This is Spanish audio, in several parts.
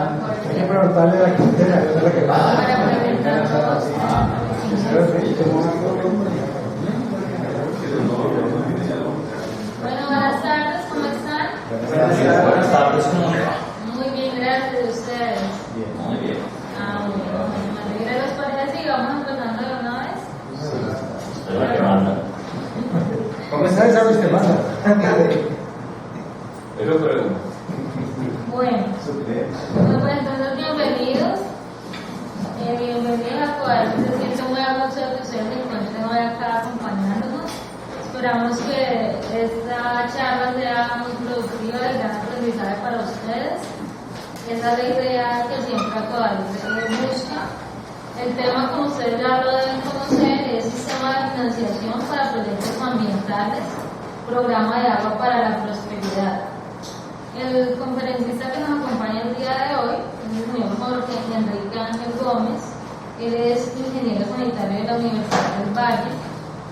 Hay que preguntarle a la Quintera, que es la que para presentar todos. Bueno, buenas tardes, ¿cómo están? Buenas tardes, ¿cómo le va? Muy bien, gracias a ustedes. Muy bien. Bueno, me alegra los parece y vamos empezando de una vez. Usted es la que manda. ¿Cómo está esa vez que manda? Eso pregunto. Bueno, pues entonces bienvenidos. Bienvenidos a Coal. Se siente muy a gusto que ustedes se encuentren hoy acá acompañándonos. Esperamos que esta charla sea muy productiva y de gran aprendizaje para ustedes. Esa es la idea que siempre a Coal busca. El tema, como ustedes ya lo deben conocer, es sistema de financiación para proyectos ambientales, programa de agua para la prosperidad. El conferencista que nos acompaña el día de hoy es el señor Jorge Enrique Ángel Gómez. Él es ingeniero sanitario de la Universidad del Valle,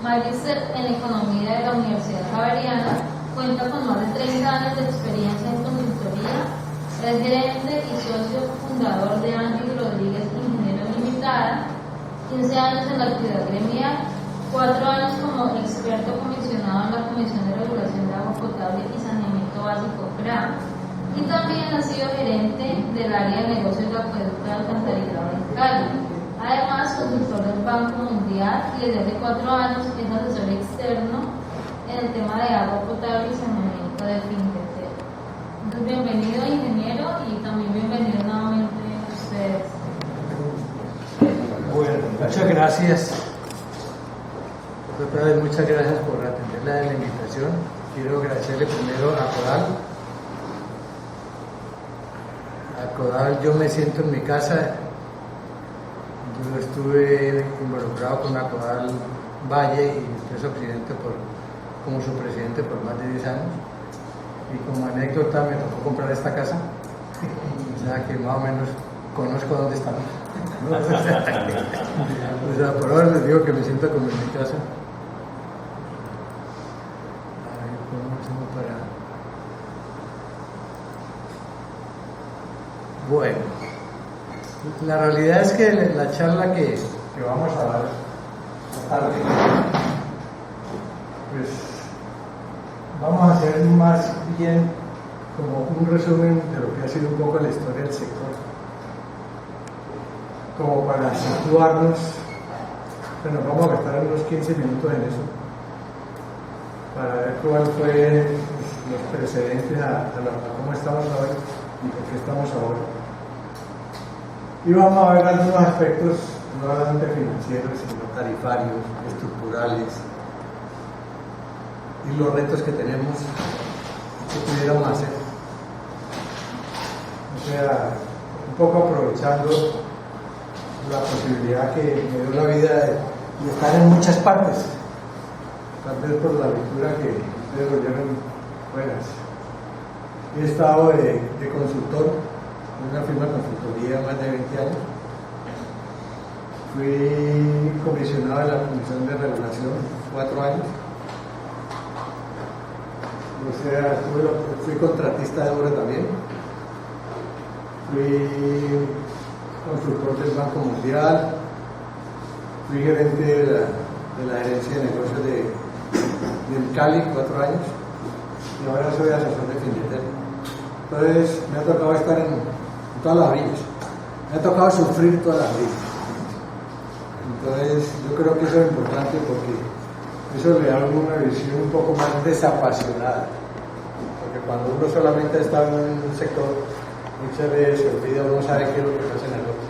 magíster en economía de la Universidad Javeriana, cuenta con más de 30 años de experiencia en consultoría, es gerente y socio fundador de Ángel Rodríguez Ingeniero Limitada, 15 años en la actividad gremial, 4 años como experto comisionado en la Comisión de Regulación de Agua Potable y Saneamiento Básico CRA, y también ha sido gerente del área de negocios de acueducto de alcantarillado en Cali. Además, consultor del Banco Mundial y desde hace 4 años es asesor externo en el tema de agua potable y saneamiento de Finteter. Entonces, bienvenido ingeniero y también bienvenido nuevamente a ustedes. Bueno, muchas gracias. Otra vez, muchas gracias por atender la invitación. Quiero agradecerle primero a Codal. A Codal, yo me siento en mi casa. Yo estuve involucrado con la Codal Valle y fui su presidente como su presidente por más de 10 años. Y como anécdota me tocó comprar esta casa. O sea que más o menos conozco dónde estamos. ¿No? O sea, por ahora les digo que me siento como en mi casa. A ver, ¿cómo hacemos para...? Bueno, la realidad es que la charla que vamos a dar esta tarde, pues vamos a hacer más bien como un resumen de lo que ha sido un poco la historia del sector, como para situarnos. Bueno, vamos a gastar unos 15 minutos en eso, para ver cuál fue los precedentes a cómo estamos hoy y por qué estamos ahora. Y vamos a ver algunos aspectos no solamente financieros, sino tarifarios, estructurales, y los retos que tenemos, que pudiéramos hacer. O sea, un poco aprovechando la posibilidad que me dio la vida de estar en muchas partes, tal vez por la lectura que ustedes oyeron buenas. He estado de consultor en una firma de consultoría más de 20 años. Fui comisionado de la Comisión de Regulación 4 años. O sea, fui contratista de obra también. Fui consultor del Banco Mundial. Fui gerente de la gerencia de negocios del Cali 4 años. Y ahora soy asesor de Finteter. Entonces me ha tocado estar en todas las orillas. Me ha tocado sufrir todas las orillas. Entonces yo creo que eso es importante porque eso le da a uno una visión un poco más desapasionada. Porque cuando uno solamente está en un sector, muchas veces se olvida, uno sabe qué es lo que pasa en el otro.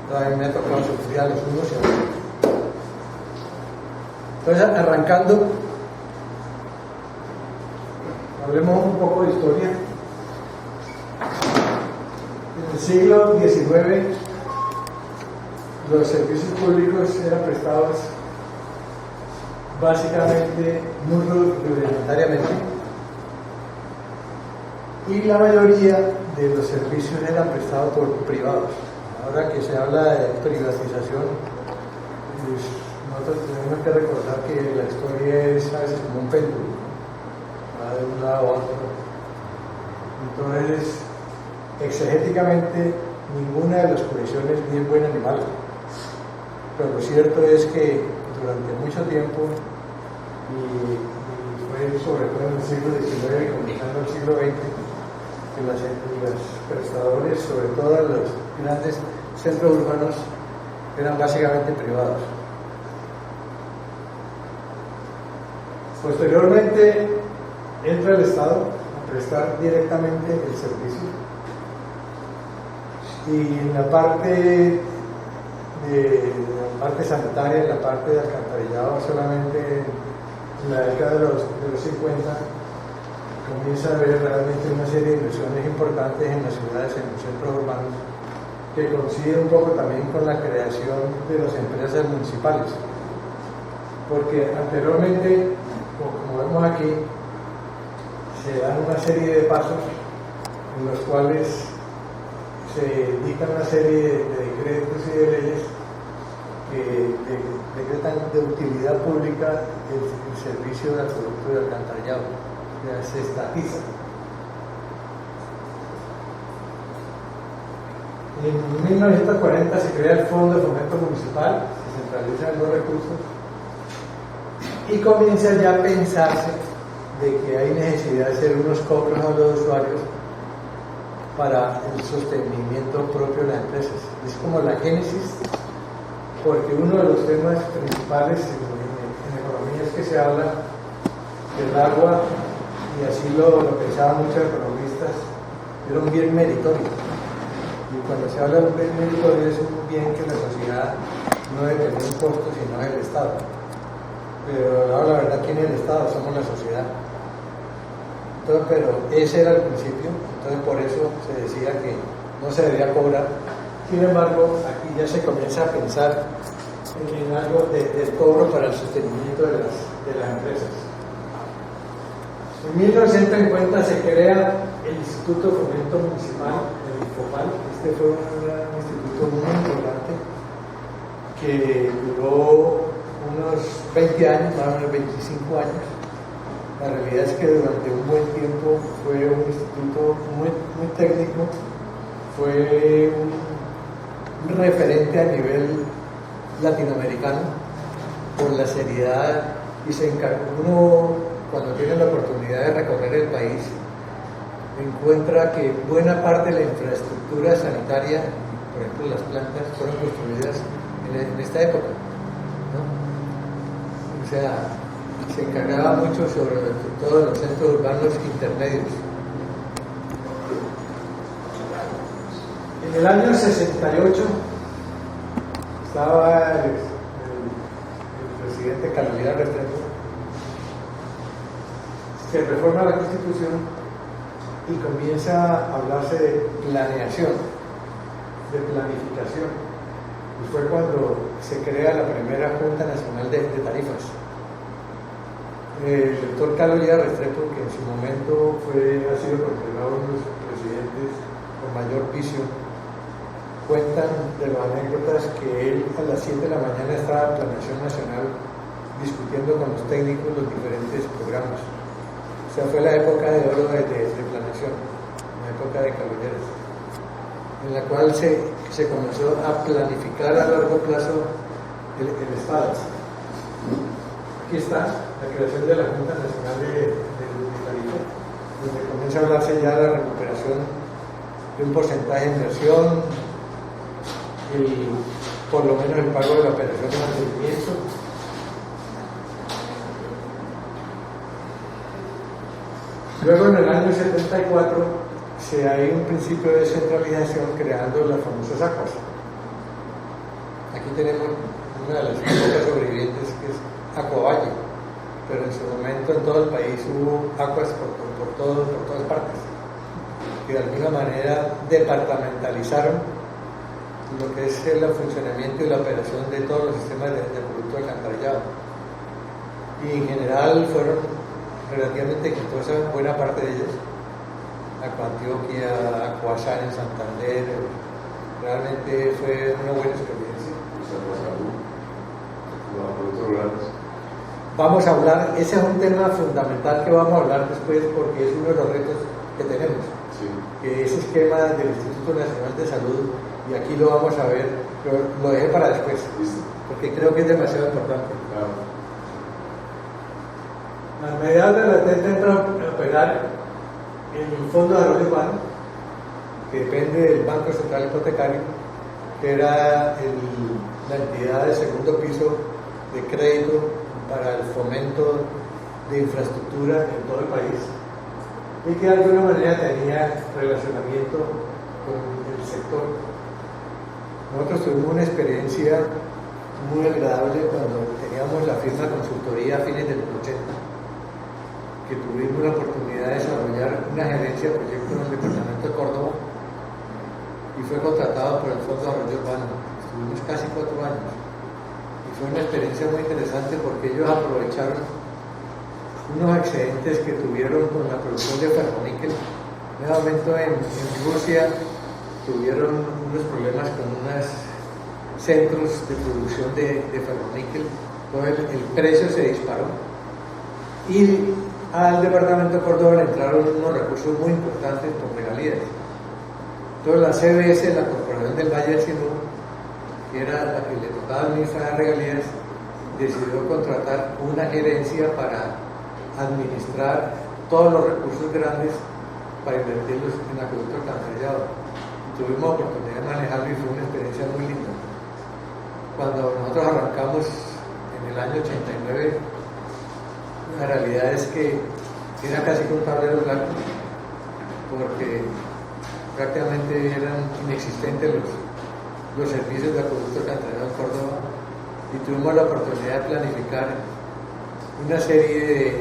Entonces me ha tocado sufrir a los unos y a los otros. Entonces, arrancando, hablemos un poco de historia. En el siglo XIX, los servicios públicos eran prestados básicamente muy rudimentariamente, y la mayoría de los servicios eran prestados por privados. Ahora que se habla de privatización, nosotros tenemos que recordar que la historia es a veces como un péndulo, va de un lado a otro. Entonces, exegéticamente ninguna de las posiciones ni es buena ni mala. Pero lo cierto es que durante mucho tiempo, y fue sobre todo en el siglo XIX y comenzando el siglo XX, que los prestadores, sobre todo en los grandes centros urbanos, eran básicamente privados. Posteriormente entra el Estado a prestar directamente el servicio, y en la parte sanitaria, en la parte de alcantarillado, solamente en la década de los 50 comienza a haber realmente una serie de inversiones importantes en las ciudades, en los centros urbanos, que coincide un poco también con la creación de las empresas municipales, porque anteriormente, como vemos aquí, se dan una serie de pasos en los cuales se dictan una serie de decretos y de leyes que decretan de utilidad pública el servicio de acueducto y de alcantarillado, se estatiza. En 1940 se crea el Fondo de Fomento Municipal, se centralizan los recursos y comienza ya a pensarse de que hay necesidad de hacer unos cobros a los usuarios para el sostenimiento propio de las empresas. Es como la génesis, porque uno de los temas principales en economía es que se habla del agua, y así lo pensaban muchos economistas, era un bien meritorio. Y cuando se habla de un bien meritorio es un bien que la sociedad no debe tener un costo, sino el Estado. Pero ahora la verdad, ¿quién es el Estado? Somos la sociedad. Entonces, pero ese era el principio, entonces por eso se decía que no se debía cobrar. Sin embargo, aquí ya se comienza a pensar en algo del cobro para el sostenimiento de las empresas. En 1950 se crea el Instituto de Fomento Municipal, el IFOPAL. Este fue un instituto muy importante que duró unos 20 años, más o menos 25 años. La realidad es que durante un buen tiempo fue un instituto muy técnico, fue un referente a nivel latinoamericano por la seriedad, y se encargó. Uno, cuando tiene la oportunidad de recorrer el país, encuentra que buena parte de la infraestructura sanitaria, por ejemplo las plantas, fueron construidas en esta época, ¿no? O sea, se encargaba mucho sobre todo los centros urbanos intermedios. En el año 68 estaba el presidente Carolina Restrepo, se reforma la Constitución y comienza a hablarse de planeación, de planificación, y fue cuando se crea la primera Junta Nacional de Tarifas. El doctor Carolina Restrepo, que en su momento ha sido considerado uno de los presidentes con mayor visión, cuentan de las anécdotas que él a las 7 de la mañana estaba en Planeación Nacional discutiendo con los técnicos los diferentes programas. O sea, fue la época de oro de planeación, la época de Caballeros, en la cual se comenzó a planificar a largo plazo el Estado. Aquí está la creación de la Junta Nacional de Tarifa, donde comienza a hablarse ya de la recuperación de un porcentaje de inversión y por lo menos el pago de la operación de mantenimiento. Luego, en el año 74, hay un principio de descentralización creando las famosas ACUAS. Aquí tenemos una de las pocas sobrevivientes, que es Acuavalle, pero en su momento en todo el país hubo ACUAS por todas partes, que de alguna manera departamentalizaron lo que es el funcionamiento y la operación de todos los sistemas de producto alcantarillado. Y en general fueron relativamente exitosas buena parte de ellas. Acuantioquia, Acuazán en Santander, realmente fue una buena experiencia. Vamos a hablar, ese es un tema fundamental que vamos a hablar después, porque es uno de los retos que tenemos. Sí. que ese esquema del Instituto Nacional de Salud, y aquí lo vamos a ver, pero lo dejé para después, Listo. porque creo que es demasiado importante. Claro. A mediados de los 70 entró a operar el Fondo de Desarrollo Urbano, que depende del Banco Central Hipotecario, que era la entidad de segundo piso de crédito para el fomento de infraestructura en todo el país, y que de alguna manera tenía relacionamiento con el sector. Nosotros tuvimos una experiencia muy agradable cuando teníamos la firma consultoría a fines de los 80, que tuvimos la oportunidad de desarrollar una gerencia de proyectos en el departamento de Córdoba y fue contratado por el Fondo de Desarrollo Urbano. Estuvimos casi 4 años y fue una experiencia muy interesante porque ellos aprovecharon unos excedentes que tuvieron con la producción de ferroníquel. En ese momento en Rusia tuvieron unos problemas con unos centros de producción de ferroníquel, entonces el precio se disparó y al departamento de Córdoba le entraron unos recursos muy importantes por regalías. Entonces la CBS, la Corporación del Valle del Sinú, que era la que le tocaba administrar regalías, decidió contratar una gerencia para administrar todos los recursos grandes para invertirlos en acueducto alcantarillado. Tuvimos oportunidad de manejarlo y fue una experiencia muy linda. Cuando nosotros arrancamos en el año 89, la realidad es que era casi un tablero blanco, porque prácticamente eran inexistentes los servicios de acueducto alcantarillado en Córdoba, y tuvimos la oportunidad de planificar una serie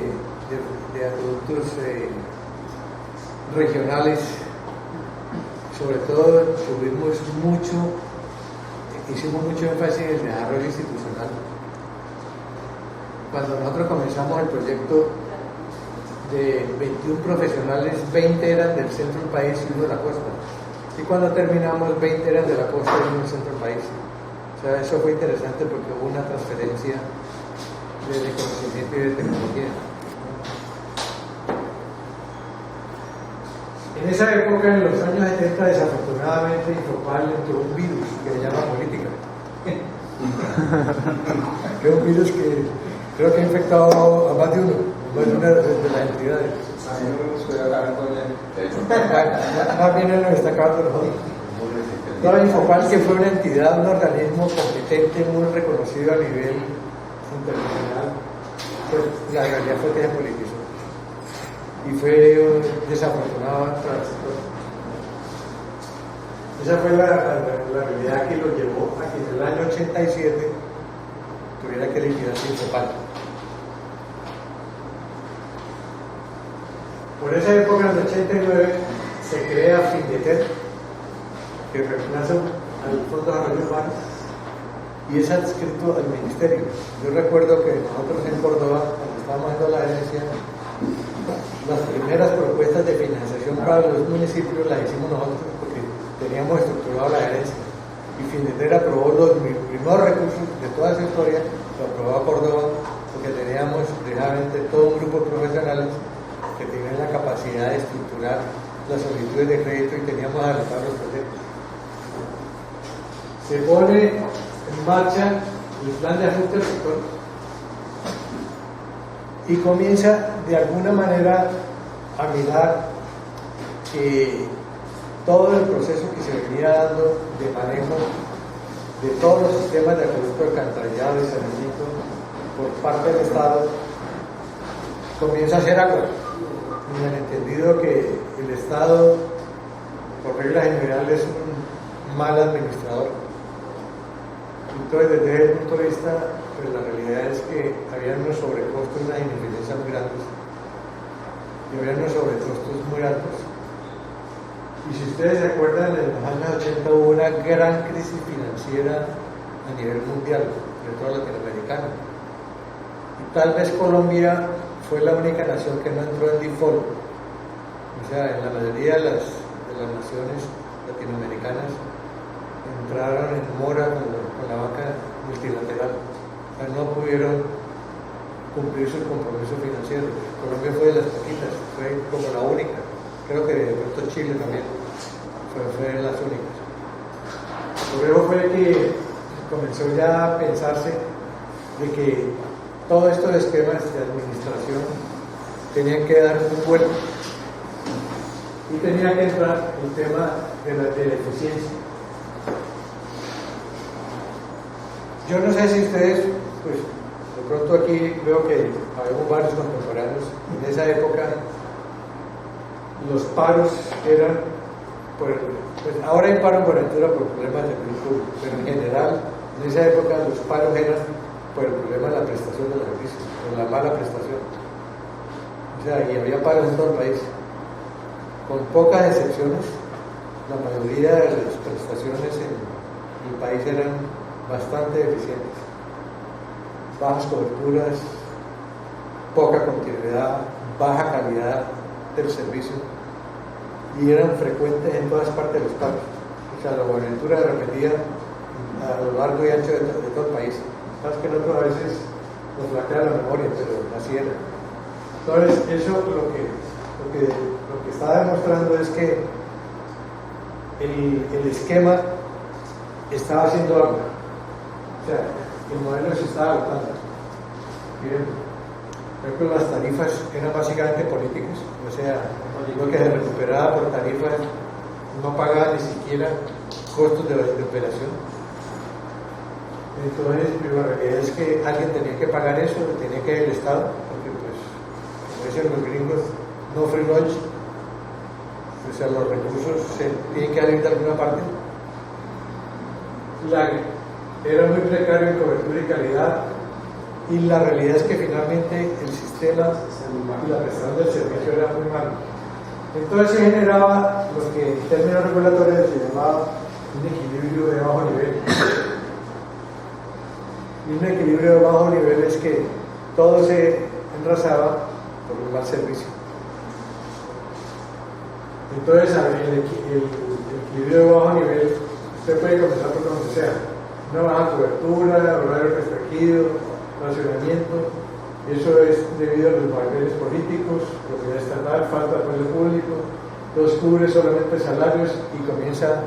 de acueductos regionales. Sobre todo hicimos mucho énfasis en el desarrollo institucional. Cuando nosotros comenzamos el proyecto, de 21 profesionales, 20 eran del centro del país y uno de la costa. Y cuando terminamos, 20 eran de la costa y uno del centro del país. O sea, eso fue interesante porque hubo una transferencia de conocimiento y de tecnología. En esa época, en los años 70, desafortunadamente, Infopal entró un virus que se llama política. Que es un virus que creo que ha infectado a más de una de las entidades. A mí no me gustaría hablar con él. De hecho, Más bien él nos está acabando nosotros. No, Infopal, que fue una entidad, un organismo competente, muy reconocido a nivel internacional, pues la realidad fue que se politizó. Y fue desafortunado para el sector. Esa fue la realidad que lo llevó a que en el año 87 tuviera que liquidarse Infopal. Por esa época, en el 89, se crea Findeter, que reemplaza al Fondo de Desarrollo Urbano y es adscrito al Ministerio. Yo recuerdo que nosotros en Córdoba, cuando estábamos haciendo la herencia, las primeras propuestas de financiación para los municipios las hicimos nosotros porque teníamos estructurado la herencia. Y Findeter aprobó los primeros recursos de toda esa historia, lo aprobó a Córdoba porque teníamos realmente todo un grupo de profesionales que tenían la capacidad de estructurar las solicitudes de crédito y teníamos adelantados los proyectos. Se pone en marcha el plan de ajuste del sector y comienza de alguna manera a mirar que todo el proceso que se venía dando de manejo de todos los sistemas de acueducto, alcantarillado y saneamiento por parte del Estado comienza a hacer agua, en el entendido que el Estado, por regla general, es un mal administrador. Entonces, desde ese punto de vista, pues la realidad es que había unos sobrecostos, unas ineficiencias muy grandes, y había unos sobrecostos muy altos. Y si ustedes se acuerdan, en los años 80 hubo una gran crisis financiera a nivel mundial, sobre todo latinoamericana. Y tal vez Colombia fue la única nación que no entró en default. O sea, en la mayoría de las naciones latinoamericanas entraron en mora con la banca multilateral. O sea, no pudieron cumplir sus compromisos financieros. Colombia fue de las poquitas, fue como la única. creo que de pronto Chile también, fueron las únicas. Por eso fue que comenzó ya a pensarse de que todos estos esquemas de administración tenían que dar un vuelco y tenía que entrar el tema de la eficiencia. Yo no sé si ustedes, pues de pronto aquí veo que habemos varios contemporáneos. En esa época los paros eran, pues ahora hay paro en Buenaventura por problemas de salud pública, pero en general en esa época los paros eran por el problema de la prestación de los servicios, por la mala prestación. O sea, y había paros en todo el país. Con pocas excepciones, la mayoría de las prestaciones en el país eran bastante deficientes. Bajas coberturas, poca continuidad, baja calidad del servicio, y eran frecuentes en todas partes de los paros. O sea, la Buenaventura repetía a lo largo y ancho de todo el país. Sabes que nosotros a veces nos flaquea la memoria, pero así era. Entonces, eso lo que está demostrando es que el esquema estaba haciendo algo. O sea, el modelo se estaba agotando. Miren, por ejemplo, las tarifas eran básicamente políticas. O sea, lo que se recuperaba por tarifas no pagaba ni siquiera costos de operación. Entonces, la realidad es que alguien tenía que pagar eso, tenía que ir el Estado, porque pues, como dicen los gringos, no free lunch. O sea, los recursos se tienen que salir de alguna parte. Era muy precario en cobertura y calidad, y la realidad es que finalmente el sistema y la prestación del servicio era muy malo. Entonces se generaba lo que en términos regulatorios se llamaba un equilibrio de bajo nivel. Y un equilibrio de bajo nivel es que todo se enrasaba por un mal servicio. Entonces el equilibrio de bajo nivel, usted puede comenzar por donde sea. Una baja cobertura, horario restringido, racionamiento. Eso es debido a los vaivenes políticos, propiedad estatal, falta de apoyo público. Entonces cubre solamente salarios y comienza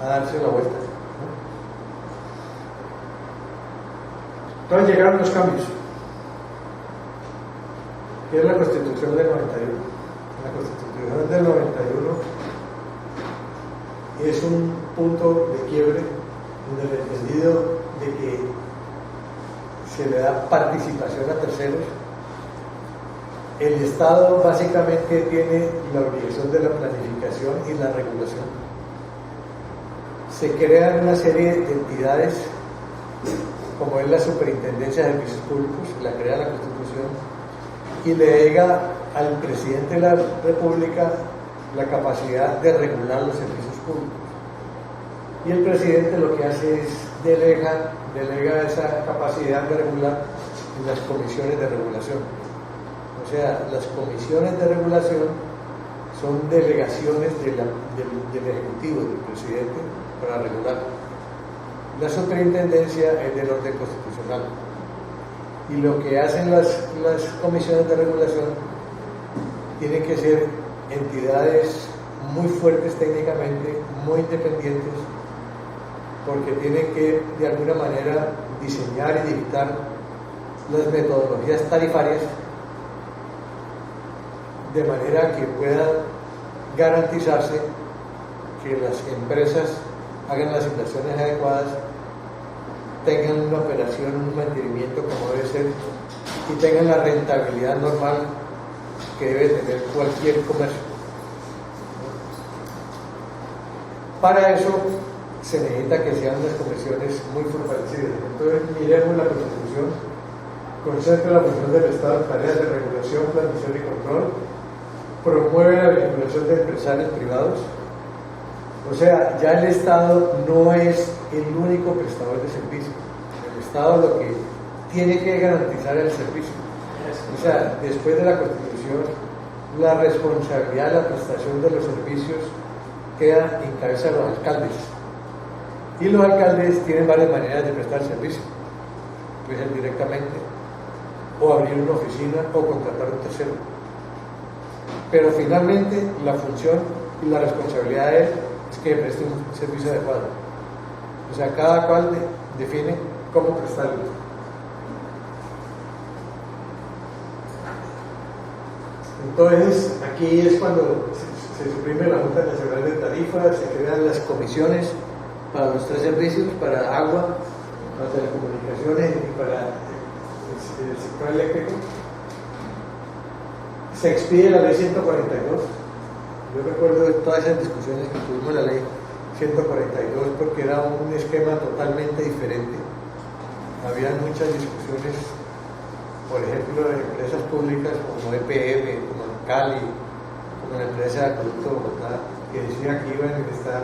a darse la vuelta. Entonces llegaron los cambios, que es la Constitución del 91. La Constitución del 91 es un punto de quiebre en el entendido de que se le da participación a terceros. El Estado básicamente tiene la obligación de la planificación y la regulación. Se crean una serie de entidades, como es la Superintendencia de Servicios Públicos, la crea la Constitución, y le delega al presidente de la República la capacidad de regular los servicios públicos. Y el presidente lo que hace es delega esa capacidad de regular en las comisiones de regulación. O sea, las comisiones de regulación son delegaciones del Ejecutivo, del presidente, para regular. La superintendencia es del orden constitucional. Y lo que hacen las comisiones de regulación tienen que ser entidades muy fuertes técnicamente, muy independientes, porque tienen que de alguna manera diseñar y dictar las metodologías tarifarias de manera que pueda garantizarse que las empresas hagan las inversiones adecuadas, tengan una operación, un mantenimiento como debe ser, y tengan la rentabilidad normal que debe tener cualquier comercio. Para eso se necesita que sean unas comisiones muy fortalecidas. Entonces miremos la Constitución. Concentra la función del Estado en tareas de regulación, planificación y control, promueve la vinculación de empresarios privados. O sea, ya el Estado no es el único prestador de servicio. El Estado lo que tiene que garantizar el servicio. O sea, después de la Constitución, la responsabilidad de la prestación de los servicios queda en cabeza de los alcaldes. Y los alcaldes tienen varias maneras de prestar servicio. Puede ser directamente, o abrir una oficina, o contratar a un tercero. pero finalmente la función y la responsabilidad de él es que preste un servicio adecuado. O sea, cada cual define cómo prestarlo. Entonces, aquí es cuando se suprime la Junta Nacional de Tarifas, se crean las comisiones para los tres servicios, para agua, para telecomunicaciones y para el sector eléctrico. Se expide la ley 142. Yo recuerdo todas esas discusiones que tuvimos en la ley 142 porque era un esquema totalmente diferente. Había muchas discusiones, por ejemplo, en empresas públicas como EPM, como Cali, como la empresa de Acueducto de Bogotá, que decía que iban a estar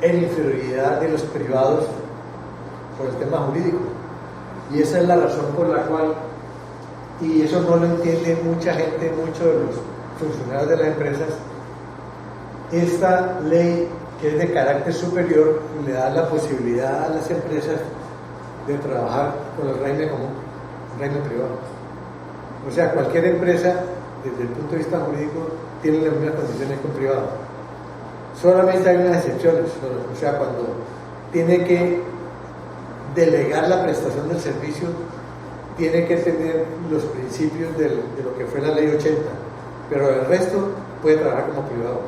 en inferioridad de los privados por el tema jurídico. Y esa es la razón por la cual, y eso no lo entiende mucha gente, muchos de los funcionarios de las empresas, esta ley que es de carácter superior le da la posibilidad a las empresas de trabajar con el régimen común, el régimen privado. O sea, cualquier empresa, desde el punto de vista jurídico, tiene las mismas condiciones que un privado. Solamente hay unas excepciones, o sea, cuando tiene que delegar la prestación del servicio, tiene que tener los principios de lo que fue la ley 80, pero el resto puede trabajar como privado.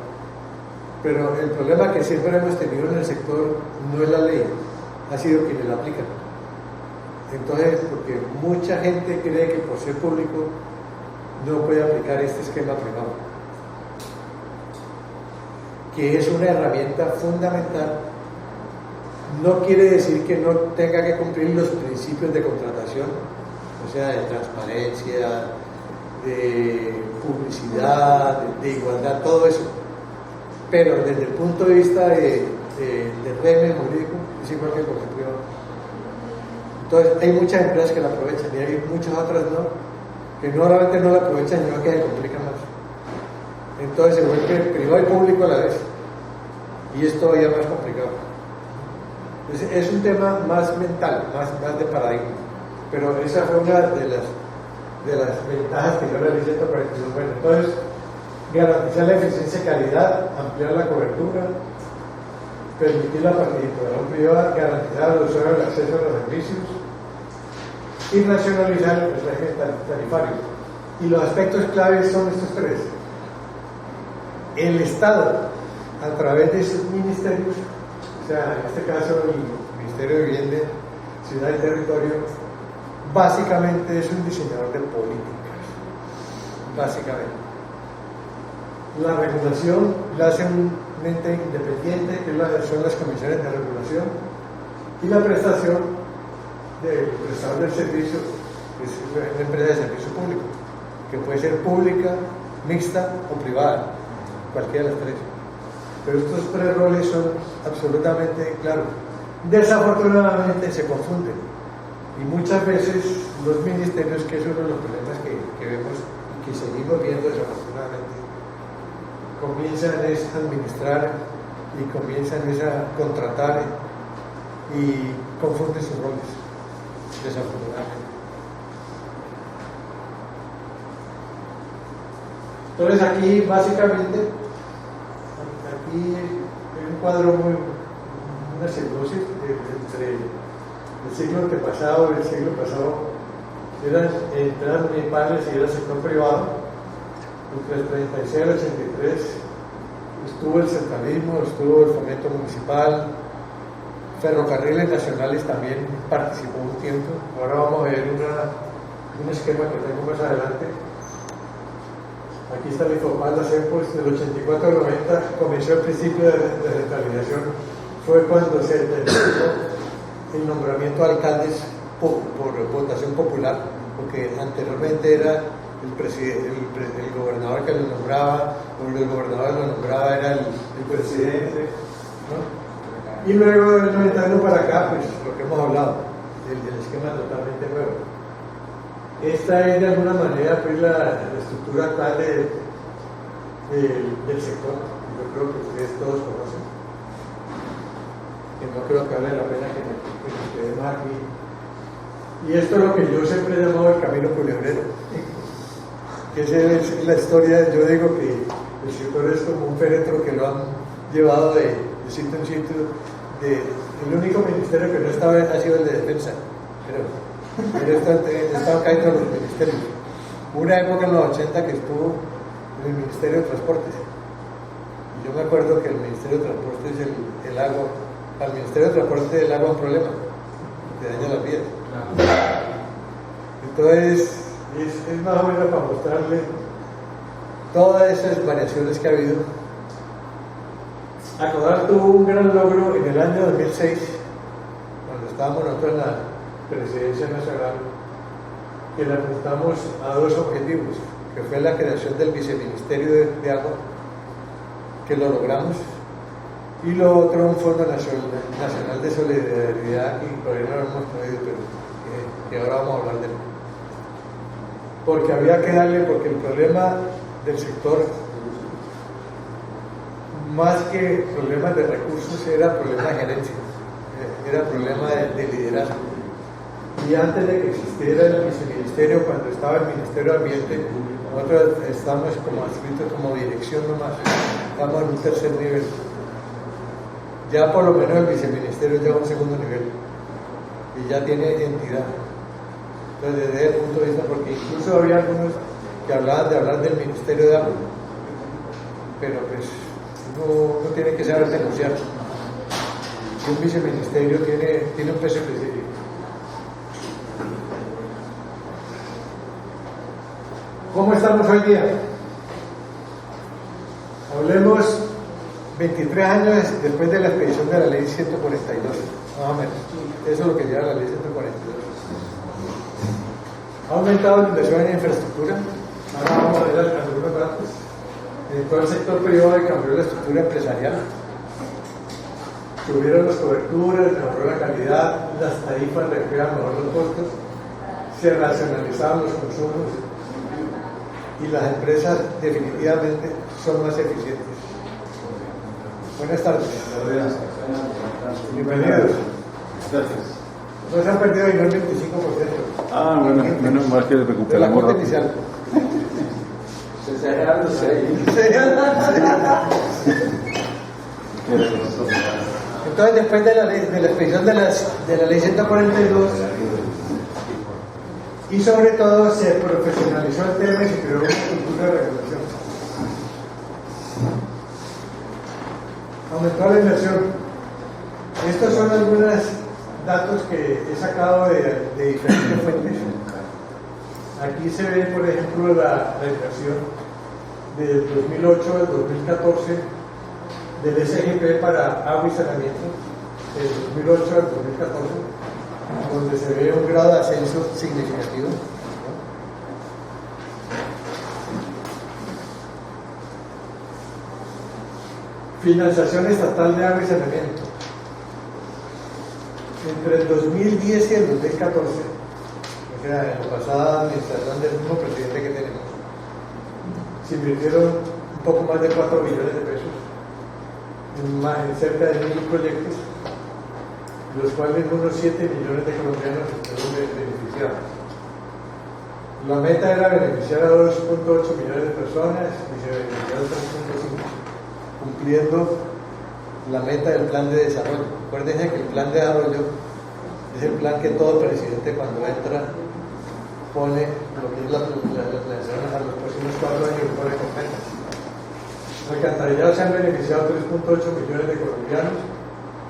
Pero el problema que siempre hemos tenido en el sector no es la ley, ha sido quienes la aplican. Entonces, porque mucha gente cree que por ser público no puede aplicar este esquema privado, que es una herramienta fundamental. No quiere decir que no tenga que cumplir los principios de contratación, o sea, de transparencia, de publicidad, de igualdad, todo eso. Pero desde el punto de vista de régimen jurídico, es igual que el comercio privado. Entonces, hay muchas empresas que la aprovechan y hay muchas otras no, que normalmente no la aprovechan, sino que se complican más. Entonces, se vuelve privado y público a la vez. Y es todavía más complicado. Entonces, es un tema más mental, más de paradigma. Pero esa fue una de las ventajas que dio la ley 142. Bueno, entonces, garantizar la eficiencia y calidad, ampliar la cobertura, permitir la participación privada, garantizar al usuario el acceso a los servicios y racionalizar el régimen tarifario. Y los aspectos claves son estos tres. El Estado, a través de sus ministerios, o sea, en este caso el Ministerio de Vivienda, Ciudad y Territorio, básicamente es un diseñador de políticas, básicamente. La regulación la hace un ente independiente, que son las comisiones de regulación, y la prestación del prestador del servicio, que es una empresa de servicio público, que puede ser pública, mixta o privada, cualquiera de las tres. Pero estos tres roles son absolutamente claros. Desafortunadamente se confunden, y muchas veces los ministerios, que es uno de los problemas que vemos y que seguimos viendo desafortunadamente, comienzan a administrar y comienzan a contratar y confunden sus roles, desafortunadamente. Entonces aquí básicamente, aquí hay un cuadro una psicosis entre el siglo antepasado y el siglo pasado. Eran municipales y era el sector privado. Entre el 36 y el 83 estuvo el centralismo, estuvo el fomento municipal, ferrocarriles nacionales también participó un tiempo. Ahora vamos a ver un esquema que tengo más adelante. Aquí está la información de hacer, pues del 84 al 90 comenzó el principio de centralización. Fue cuando se decidió el nombramiento de alcaldes por votación popular, porque anteriormente era el gobernador que lo nombraba, o el gobernador lo nombraba era el presidente, ¿no? Y luego del 91 para acá, pues lo que hemos hablado, el esquema totalmente nuevo. Esta es de alguna manera pues la estructura actual del sector, yo creo que ustedes todos conocen, que no creo que vale la pena que nos quedemos aquí. Y esto es lo que yo siempre he llamado el camino culebrero. que esa es la historia. Yo digo que el sector es como un féretro que lo han llevado de sitio en sitio. El único ministerio que no estaba ha sido el de defensa, pero estaba cayendo en los ministerios. Hubo una época en los 80 que estuvo en el Ministerio de Transportes. Y yo me acuerdo que el Ministerio de Transportes, el agua, al Ministerio de Transportes el agua es un problema, que daña las vías. Entonces, es más o menos para mostrarle todas esas variaciones que ha habido. Acodar tuvo un gran logro en el año 2006, cuando estábamos nosotros en la presidencia nacional, que le apuntamos a dos objetivos, que fue la creación del viceministerio de agua, que lo logramos, y lo otro, un Fondo Nacional de Solidaridad, que todavía no lo hemos traído, pero que ahora vamos a hablar de él. Porque había que darle, porque el problema del sector, más que problemas de recursos, era problema de gerencia, era problema de liderazgo. Y antes de que existiera el viceministerio, cuando estaba el Ministerio de Ambiente, nosotros estamos como adscritos como dirección nomás, estamos en un tercer nivel. Ya por lo menos el viceministerio lleva un segundo nivel y ya tiene entidad. Entonces, desde ese punto de vista, porque incluso había algunos que hablaban de hablar del Ministerio de Agua, pero pues no tiene que saber denunciar. Un viceministerio tiene un peso específico. ¿Cómo estamos hoy día? Hablemos 23 años después de la expedición de la ley 142, más o menos. Eso es lo que lleva la ley 142. Ha aumentado la inversión en infraestructura. Ahora vamos a ver algunos datos. En todo el sector privado cambió la estructura empresarial. Subieron las coberturas, mejoró la calidad, las tarifas reflejan mejor los costos, se racionalizaron los consumos y las empresas definitivamente son más eficientes. Buenas tardes. Bienvenidos. Gracias. No se han perdido ni el 25%. Ah, bueno, menos mal que De la recuperamos cuota rápido. inicial. Entonces, después de la expedición de la ley 142, y sobre todo se profesionalizó el tema y se creó una cultura de regulación. Aumentó la inversión. Estos son algunos datos que he sacado de diferentes fuentes. Aquí se ve, por ejemplo, la inversión del 2008 al 2014 del SGP para agua y saneamiento, del 2008 al 2014, donde se ve un grado de ascenso significativo. Financiación estatal de agua y saneamiento. Entre el 2010 y el 2014, o sea, en la pasada administración del mismo presidente que tenemos, se invirtieron un poco más de 4 billones de pesos en cerca de 1.000 proyectos, de los cuales unos 7 millones de colombianos fueron beneficiados. La meta era beneficiar a 2.8 millones de personas y se beneficiaron 3.5, cumpliendo la meta del plan de desarrollo. Acuérdense que el plan de desarrollo es el plan que todo presidente cuando entra pone lo que es la planeación a los próximos 4 años y pone con metas. Alcantarillados se han beneficiado 3.8 millones de colombianos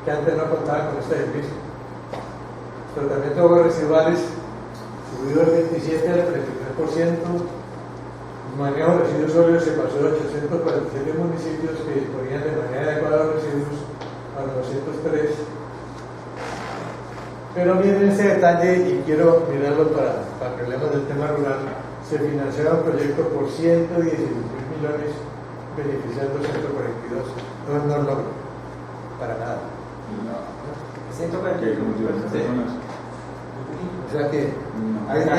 que antes no contaban con este servicio. Tratamiento de aguas residuales subido del 27 al 33%. Manejo de residuos sólidos se pasó de 847 municipios que disponían de manera adecuada los residuos a 203. Pero miren ese detalle y quiero mirarlo para problemas del tema rural. Se financiaron proyectos por 116 millones beneficiando 142. No es logro, para nada. ¿Qué? ¿Cómo te ibas a hacer personas? O sea que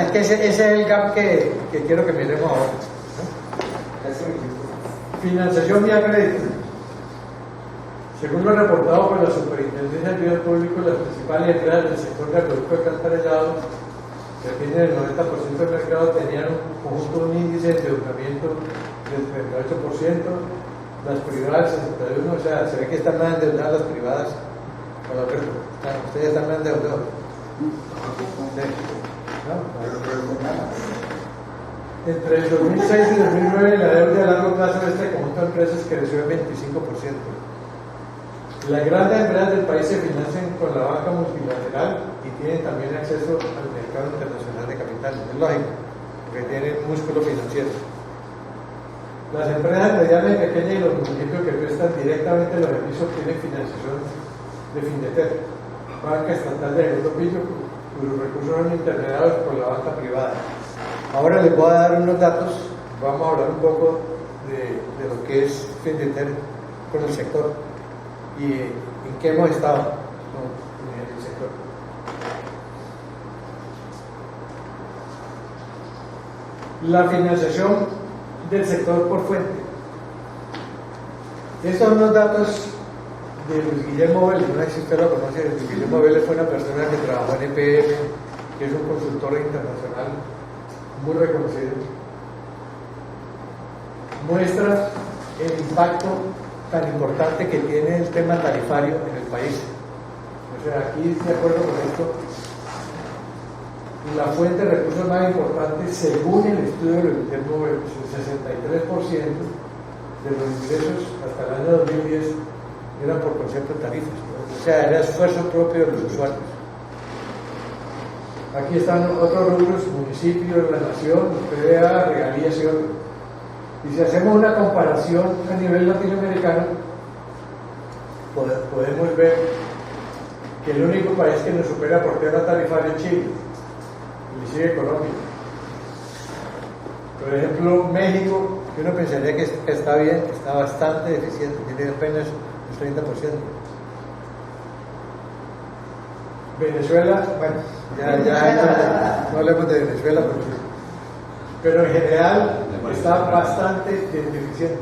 es que ese es el gap que quiero que miremos ahora. Financiación vía crédito. Según lo reportado por la Superintendencia de Bienes Públicos, las principales empresas del sector de acueducto alcantarillado que tienen el 90% del mercado, tenían un índice de endeudamiento del 38%, las privadas 61%, o sea, se ve que están más endeudadas las privadas con la oferta. Ustedes están más endeudados. Sí. Entre el 2006 y 2009 la deuda a largo plazo de este conjunto de empresas creció en 25%. Las grandes empresas del país se financian con la banca multilateral y tienen también acceso al mercado internacional de capitales. Es lógico, porque tienen músculo financiero. Las empresas medianas y pequeñas y los municipios que prestan directamente los servicios tienen financiación de Findeter, banca estatal de segundo piso, cuyos recursos son intermediados por la banca privada. Ahora les voy a dar unos datos, vamos a hablar un poco de lo que es Findeter con el sector y en qué hemos estado en el sector. La financiación del sector por fuente. Estos son los datos de Luis Guillermo Vélez, no sé si usted lo conoce. Luis Guillermo Vélez fue una persona que trabajó en EPM, que es un consultor internacional muy reconocido. Muestra el impacto tan importante que tiene el tema tarifario en el país. O sea, aquí, de acuerdo con esto, la fuente de recursos más importante, según el estudio del Guillermo Vélez, el 63% de los ingresos hasta el año 2010 eran por concepto de tarifas, o sea, era esfuerzo propio de los usuarios. Aquí están otros rubros: municipios, la nación, PDA, regalías y otros. Y si hacemos una comparación a nivel latinoamericano, podemos ver que el único país que nos supera por tema tarifario es Chile, y le sigue Colombia. Por ejemplo, México, que uno pensaría que está bien, está bastante deficiente, tiene apenas el 30%. Venezuela, bueno, ya no hablemos de Venezuela, pero en general está bastante deficiente,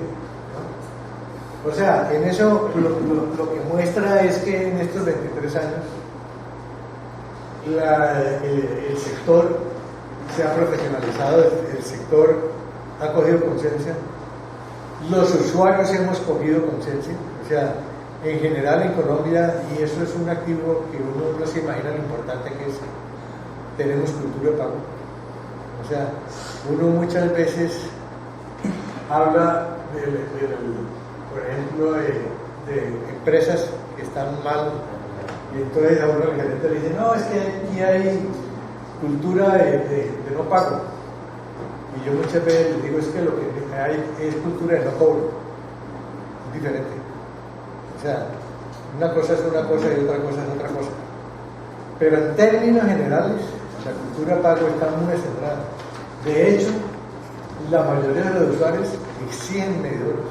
¿no? O sea, en eso lo que muestra es que en estos 23 años el sector se ha profesionalizado, el sector ha cogido conciencia, los usuarios hemos cogido conciencia, o sea, en general en Colombia, y eso es un activo que uno no se imagina lo importante que es, tenemos cultura de pago. O sea, uno muchas veces habla por ejemplo, de empresas que están mal, y entonces a uno el gerente le dice: no, es que aquí hay cultura de no pago. Y yo muchas veces les digo: es que lo que hay es cultura de no cobro. Es diferente. O sea, una cosa es una cosa y otra cosa es otra cosa. Pero en términos generales, la cultura de pago está muy centrada. De hecho, la mayoría de los usuarios exigen medidores.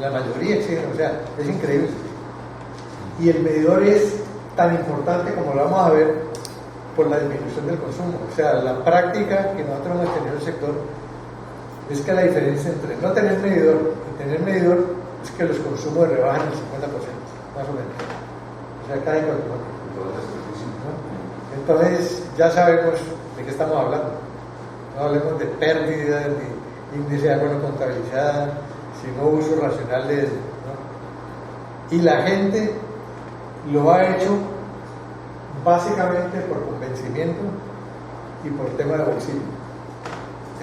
La mayoría exigen, o sea, es increíble. Y el medidor es tan importante, como lo vamos a ver, por la disminución del consumo. O sea, la práctica que nosotros hemos tenido en el sector es que la diferencia entre no tener medidor y tener medidor es que los consumos rebajan el 50%, más o menos. O sea, cada calculador. Entonces, ya sabemos de qué estamos hablando. No hablemos de pérdidas, ni índice de agua no contabilizada, sino uso racional de eso, ¿no? Y la gente lo ha hecho básicamente por convencimiento y por tema de bolsillo.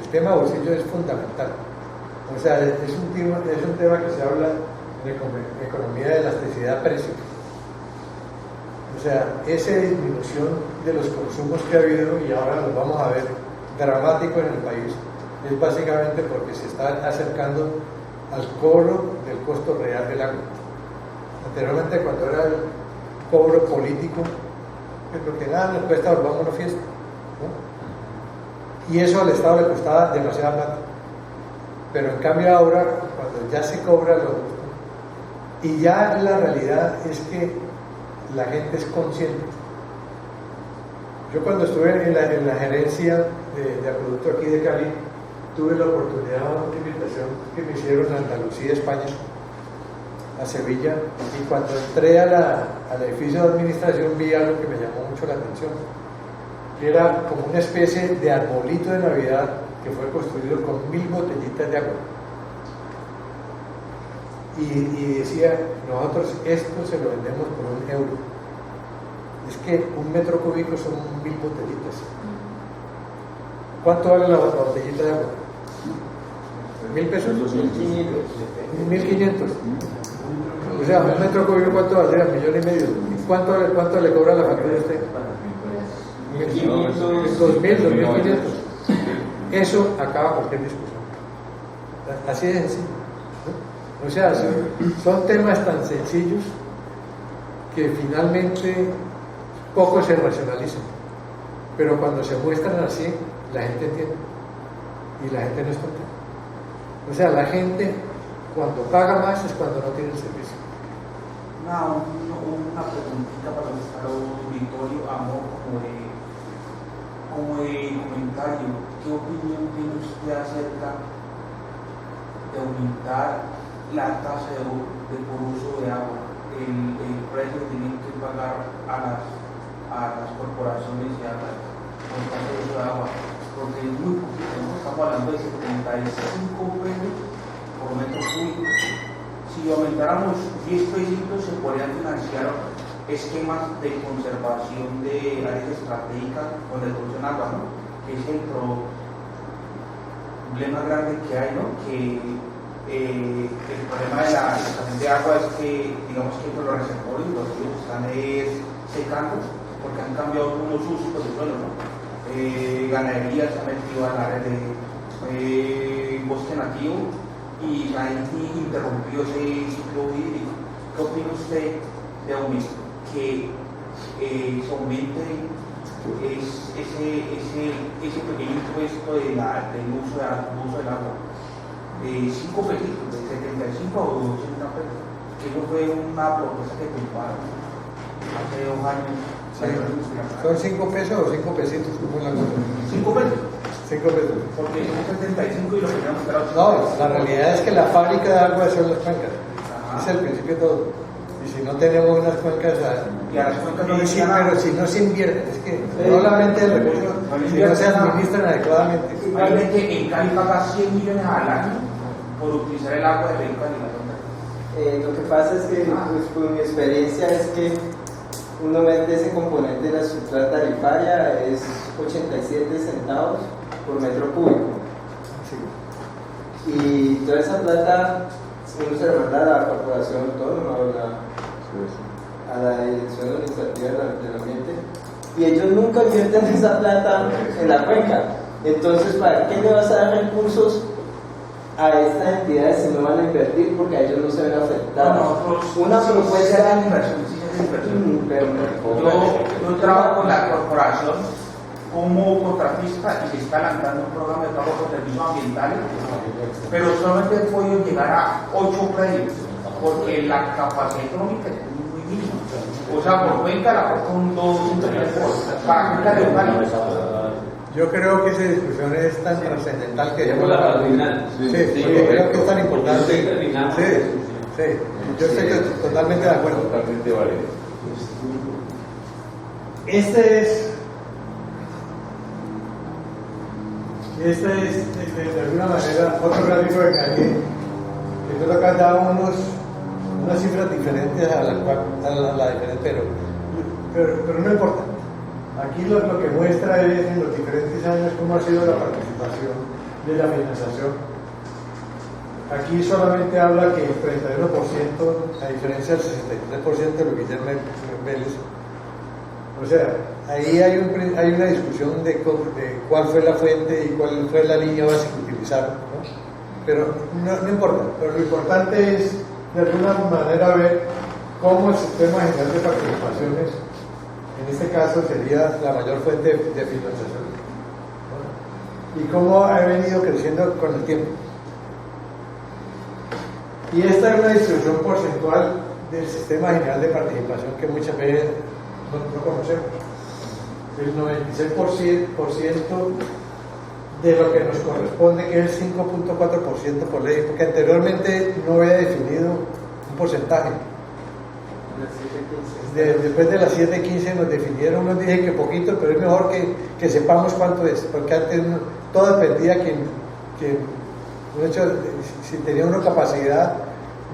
El tema de bolsillo es fundamental. O sea, es un tema que se habla en economía de elasticidad de precios. O sea, esa disminución de los consumos que ha habido, y ahora los vamos a ver, dramático en el país, es básicamente porque se está acercando al cobro del costo real del agua. Anteriormente, cuando era el cobro político, lo que nada nos cuesta, volvamos a una fiesta, ¿no? Y eso al Estado le costaba demasiada plata. Pero en cambio ahora, cuando ya se cobra lo justo, y ya la realidad es que la gente es consciente. Yo cuando estuve en la gerencia de acueducto aquí de Cali, tuve la oportunidad de una invitación que me hicieron a Andalucía, España, a Sevilla, y cuando entré al edificio de administración vi algo que me llamó mucho la atención, que era como una especie de arbolito de Navidad que fue construido con 1000 botellitas de agua. Y decía, nosotros esto se lo vendemos por €1. Es que 1 metro cúbico son 1000 botellitas. ¿Cuánto vale la botellita de agua? ¿1.000 pesos? 1.500. O sea, 1 metro cúbico, ¿cuánto valdría? 1,5 millones. ¿Y cuánto le cobra la factura a usted? 2.000, 2.500. Eso acaba cualquier discusión. Así de sencillo, ¿no? O sea, son temas tan sencillos que finalmente poco se racionalizan. Pero cuando se muestran así, la gente entiende. Y la gente no es tonta. O sea, la gente cuando paga más es cuando no tiene el servicio. Una preguntita para nuestro auditorio, amor, como de comentario. ¿Qué opinión tiene usted acerca de aumentar la tasa por uso de agua, el precio que tienen que pagar a las corporaciones de agua por el tasa de uso de agua? Porque es muy poquito, ¿no? Estamos hablando de 75 pesos por metro cúbico. Si aumentáramos 10 pesitos, se podrían financiar esquemas de conservación de áreas estratégicas donde producen agua, ¿no? Que es el problema grande que hay, ¿no? Que el problema de la escasez de agua es que, digamos que los reservorios, los ríos están secando porque han cambiado unos usos del suelo, ¿no? Ganadería se ha metido al área de bosque nativo y ha interrumpido ese ciclo hídrico. ¿Qué opina usted de aumento? Que se aumente ese pequeño impuesto del uso del agua de 5 pesitos, de 75 o 80 pesos, que eso fue una propuesta que tumbaron hace 2 años. Sí. ¿Son 5 pesos o 5 pesitos? ¿Cómo es la cosa? 5 pesos. 5 pesos. Porque son 75 y lo querían quitar a 80. No, la realidad es que la fábrica de agua son las cuencas. Ajá. Es el principio de todo. Y si no tenemos unas cuencas, Y a las cuencas no sí, les sí, llega nada. pero si no se invierten, es que solamente el recurso, si no se administran adecuadamente. Igualmente en Cali paga 100 millones al año por utilizar el agua de Río Cali. Lo que pasa es que, pues, por mi experiencia, es que uno mete ese componente de la estructura tarifaria, es 87 centavos por metro cúbico. Sí. Y toda esa plata, uno se la manda a la corporación autónoma o a la dirección administrativa del ambiente, y ellos nunca invierten esa plata en la cuenca. Entonces, ¿para qué le vas a dar recursos a estas entidades si no van a invertir? Porque a ellos no se ven afectados. Una propuesta de inversión, sí se hace inversión. pero Yo trabajo con la corporación como contratista y se está lanzando un programa de pago por servicios ambientales, pero solamente he podido llegar a 8 predios porque la capacidad económica es muy mínima. O sea, por cuenta la corta un 2, un 3 para cuenta de Cali. Yo creo que esa discusión es tan trascendental que Llegó la final. Sí, porque creo que es tan importante. Sí, yo estoy totalmente de acuerdo. Totalmente válido. Este es de alguna manera otro gráfico de Calle que solo acá da unas cifras diferentes a la diferente, pero no importa. Aquí lo que muestra es en los diferentes años cómo ha sido la participación de la financiación. Aquí solamente habla que el 31%, a diferencia del 63% de lo que Guillermo Vélez. O sea, ahí hay una discusión de cuál fue la fuente y cuál fue la línea básica que utilizaron, ¿no? Pero no importa, pero lo importante es de alguna manera ver cómo el sistema general de participaciones, en este caso sería la mayor fuente de financiación, ¿no? Y cómo ha venido creciendo con el tiempo. Y esta es una distribución porcentual del sistema general de participación que muchas veces no conocemos. El 96% de lo que nos corresponde, que es el 5.4% por ley, porque anteriormente no había definido un porcentaje. Después de las 7:15 nos definieron, nos dije que poquito, pero es mejor que sepamos cuánto es, porque antes todo dependía que de hecho, si tenía una capacidad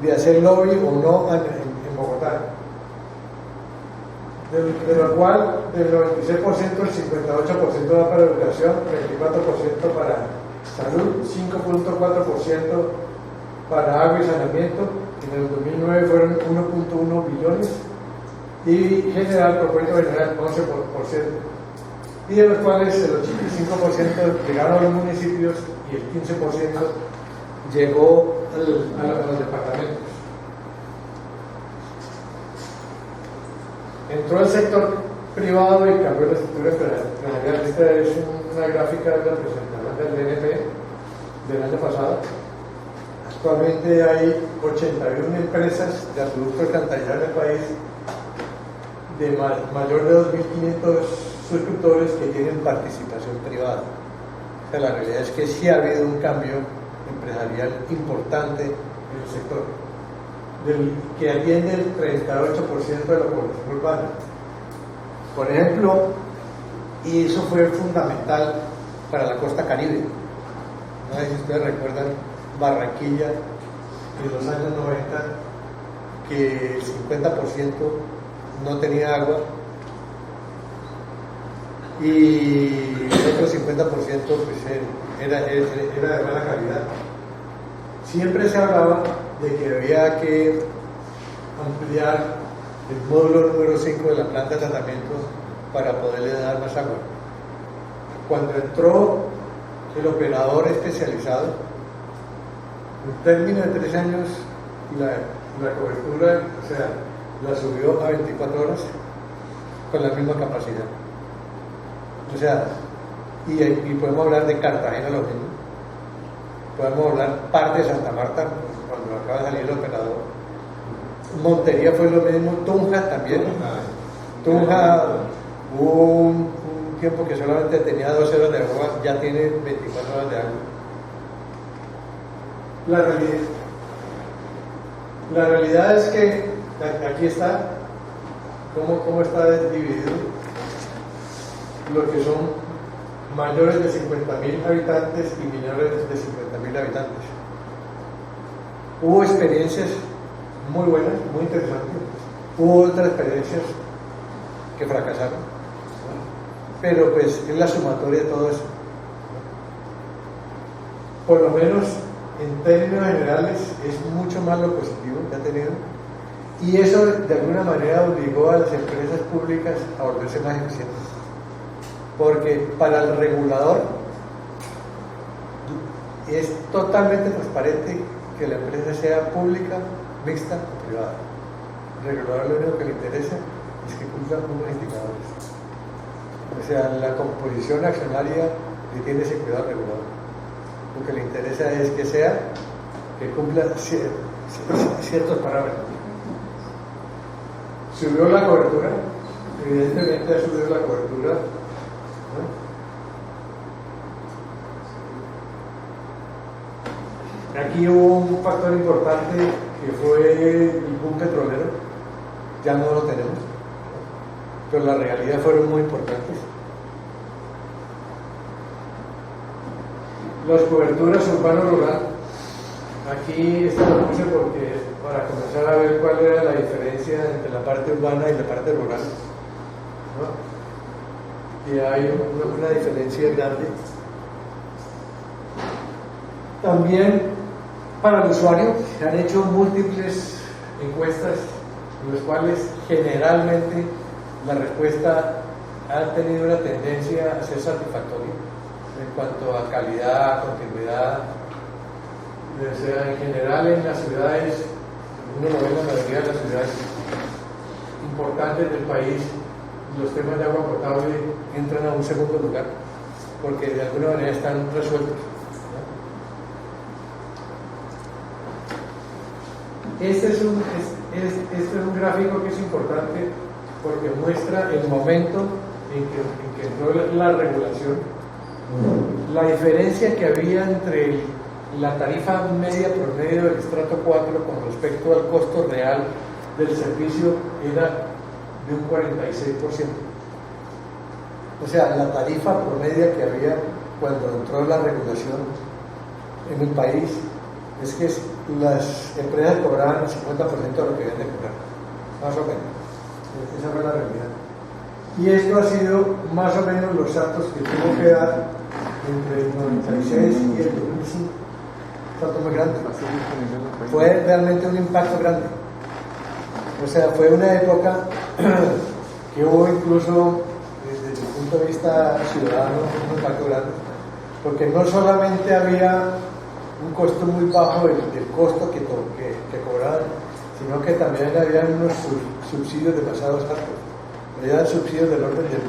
de hacer lobby o no en Bogotá. De lo cual, del 96%, el 58% va para educación, 24% para salud, 5.4% para agua y saneamiento. En el 2009 fueron 1.1 billones y general, propósito general, 11%. Y de los cuales el 85% llegaron a los municipios y el 15% llegó a los departamentos. Entró el sector privado y cambió la estructura empresarial. Esta es una gráfica de la presentación del DNP del año pasado. Actualmente hay 81 empresas de producto alcantarillado en el país de mayor de 2.500 suscriptores que tienen participación privada. O sea, la realidad es que sí ha habido un cambio empresarial importante en el sector, que atiende el 38% de la población urbana. Por ejemplo, y eso fue fundamental para la costa caribe. No sé si ustedes recuerdan Barranquilla en los años 90, que el 50% no tenía agua y el otro 50% pues era de mala calidad. Siempre se hablaba de que había que ampliar el módulo número 5 de la planta de tratamiento para poderle dar más agua. Cuando entró el operador especializado, en términos de 3 años, la cobertura, o sea, la subió a 24 horas con la misma capacidad. O sea, y podemos hablar de Cartagena lo mismo, podemos hablar parte de Santa Marta, cuando acaba de salir el operador. Montería fue lo mismo, Tunja también. Tunja hubo un tiempo que solamente tenía 12 horas de agua, ya tiene 24 horas de agua. La realidad es que aquí está cómo está dividido lo que son mayores de 50.000 habitantes y menores de 50.000 habitantes. Hubo experiencias muy buenas, muy interesantes. Hubo otras experiencias que fracasaron, ¿no? Pero pues es la sumatoria de todo eso. Por lo menos en términos generales es mucho más lo positivo que ha tenido, y eso de alguna manera obligó a las empresas públicas a volverse más eficientes, porque para el regulador es totalmente transparente que la empresa sea pública, mixta o privada. El regulador lo único que le interesa es que cumpla unos indicadores, o sea, la composición accionaria que tiene ese cuidado regulador. Lo que le interesa es que cumpla ciertos parámetros. Subió la cobertura, evidentemente ha subido la cobertura, ¿no? Aquí hubo un factor importante que fue el boom petrolero, ya no lo tenemos, ¿no? Pero la realidad fueron muy importantes. Las coberturas urbano-rural, aquí esto lo puse porque para comenzar a ver cuál era la diferencia entre la parte urbana y la parte rural, ¿no? Y hay una diferencia grande. También para el usuario se han hecho múltiples encuestas en las cuales generalmente la respuesta ha tenido una tendencia a ser satisfactoria en cuanto a calidad, continuidad. O sea, en general en las ciudades, uno lo ve en la mayoría de las ciudades importantes del país, los temas de agua potable entran a un segundo lugar, porque de alguna manera están resueltos, ¿no? Este es un gráfico que es importante porque muestra el momento en que entró la regulación, la diferencia que había entre la tarifa media promedio del estrato 4 con respecto al costo real del servicio era de un 46%. O sea, la tarifa promedia que había cuando entró la regulación en el país es que las empresas cobraban el 50% de lo que deben de cobrar, más o menos. Esa fue la realidad. Y esto ha sido más o menos los saltos que tuvo que dar entre el 96 y el 2005. Salto muy grande. Fue realmente un impacto grande. O sea, fue una época que hubo incluso, desde el punto de vista ciudadano, un impacto grande. Porque no solamente había un costo muy bajo del costo que cobraban, sino que también había unos subsidios demasiado altos. Había subsidios del orden del 1000%.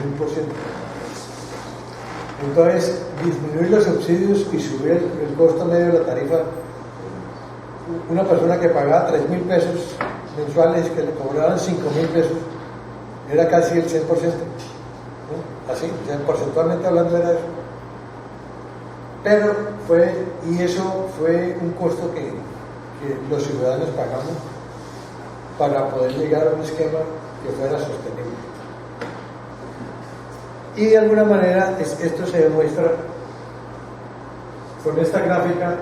Entonces, disminuir los subsidios y subir el costo medio de la tarifa, una persona que pagaba 3.000 pesos mensuales, que le cobraban 5.000 pesos, era casi el 100%. ¿No? Así, o sea, porcentualmente hablando era eso. Pero eso fue un costo que los ciudadanos pagamos para poder llegar a un esquema que fuera sostenible. Y de alguna manera esto se demuestra con esta gráfica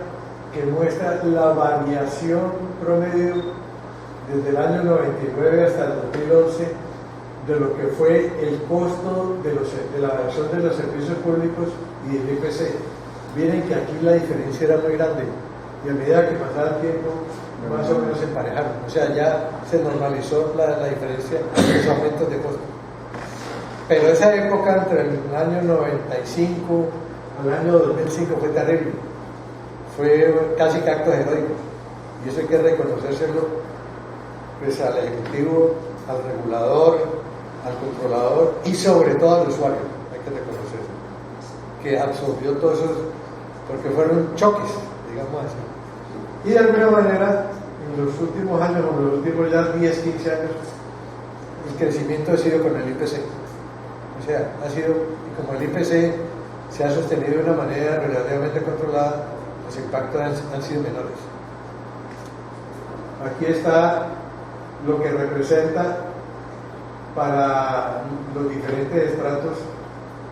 que muestra la variación promedio desde el año 99 hasta el 2011 de lo que fue el costo de la variación de los servicios públicos y del IPC. Miren que aquí la diferencia era muy grande y a medida que pasaba el tiempo más o menos se emparejaron, o sea, ya se normalizó la diferencia de los aumentos de costo. Pero esa época entre el año 95 al año 2005 fue terrible, fue casi que actos heroicos, y eso hay que reconocérselo pues al ejecutivo, al regulador, al controlador y sobre todo al usuario, hay que reconocerlo, que absorbió todos esos, porque fueron choques, digamos así. Y de alguna manera, en los últimos años, o en los últimos ya 10, 15 años, el crecimiento ha sido con el IPC. O sea, ha sido, y como el IPC se ha sostenido de una manera relativamente controlada, los impactos han sido menores. Aquí está lo que representa para los diferentes estratos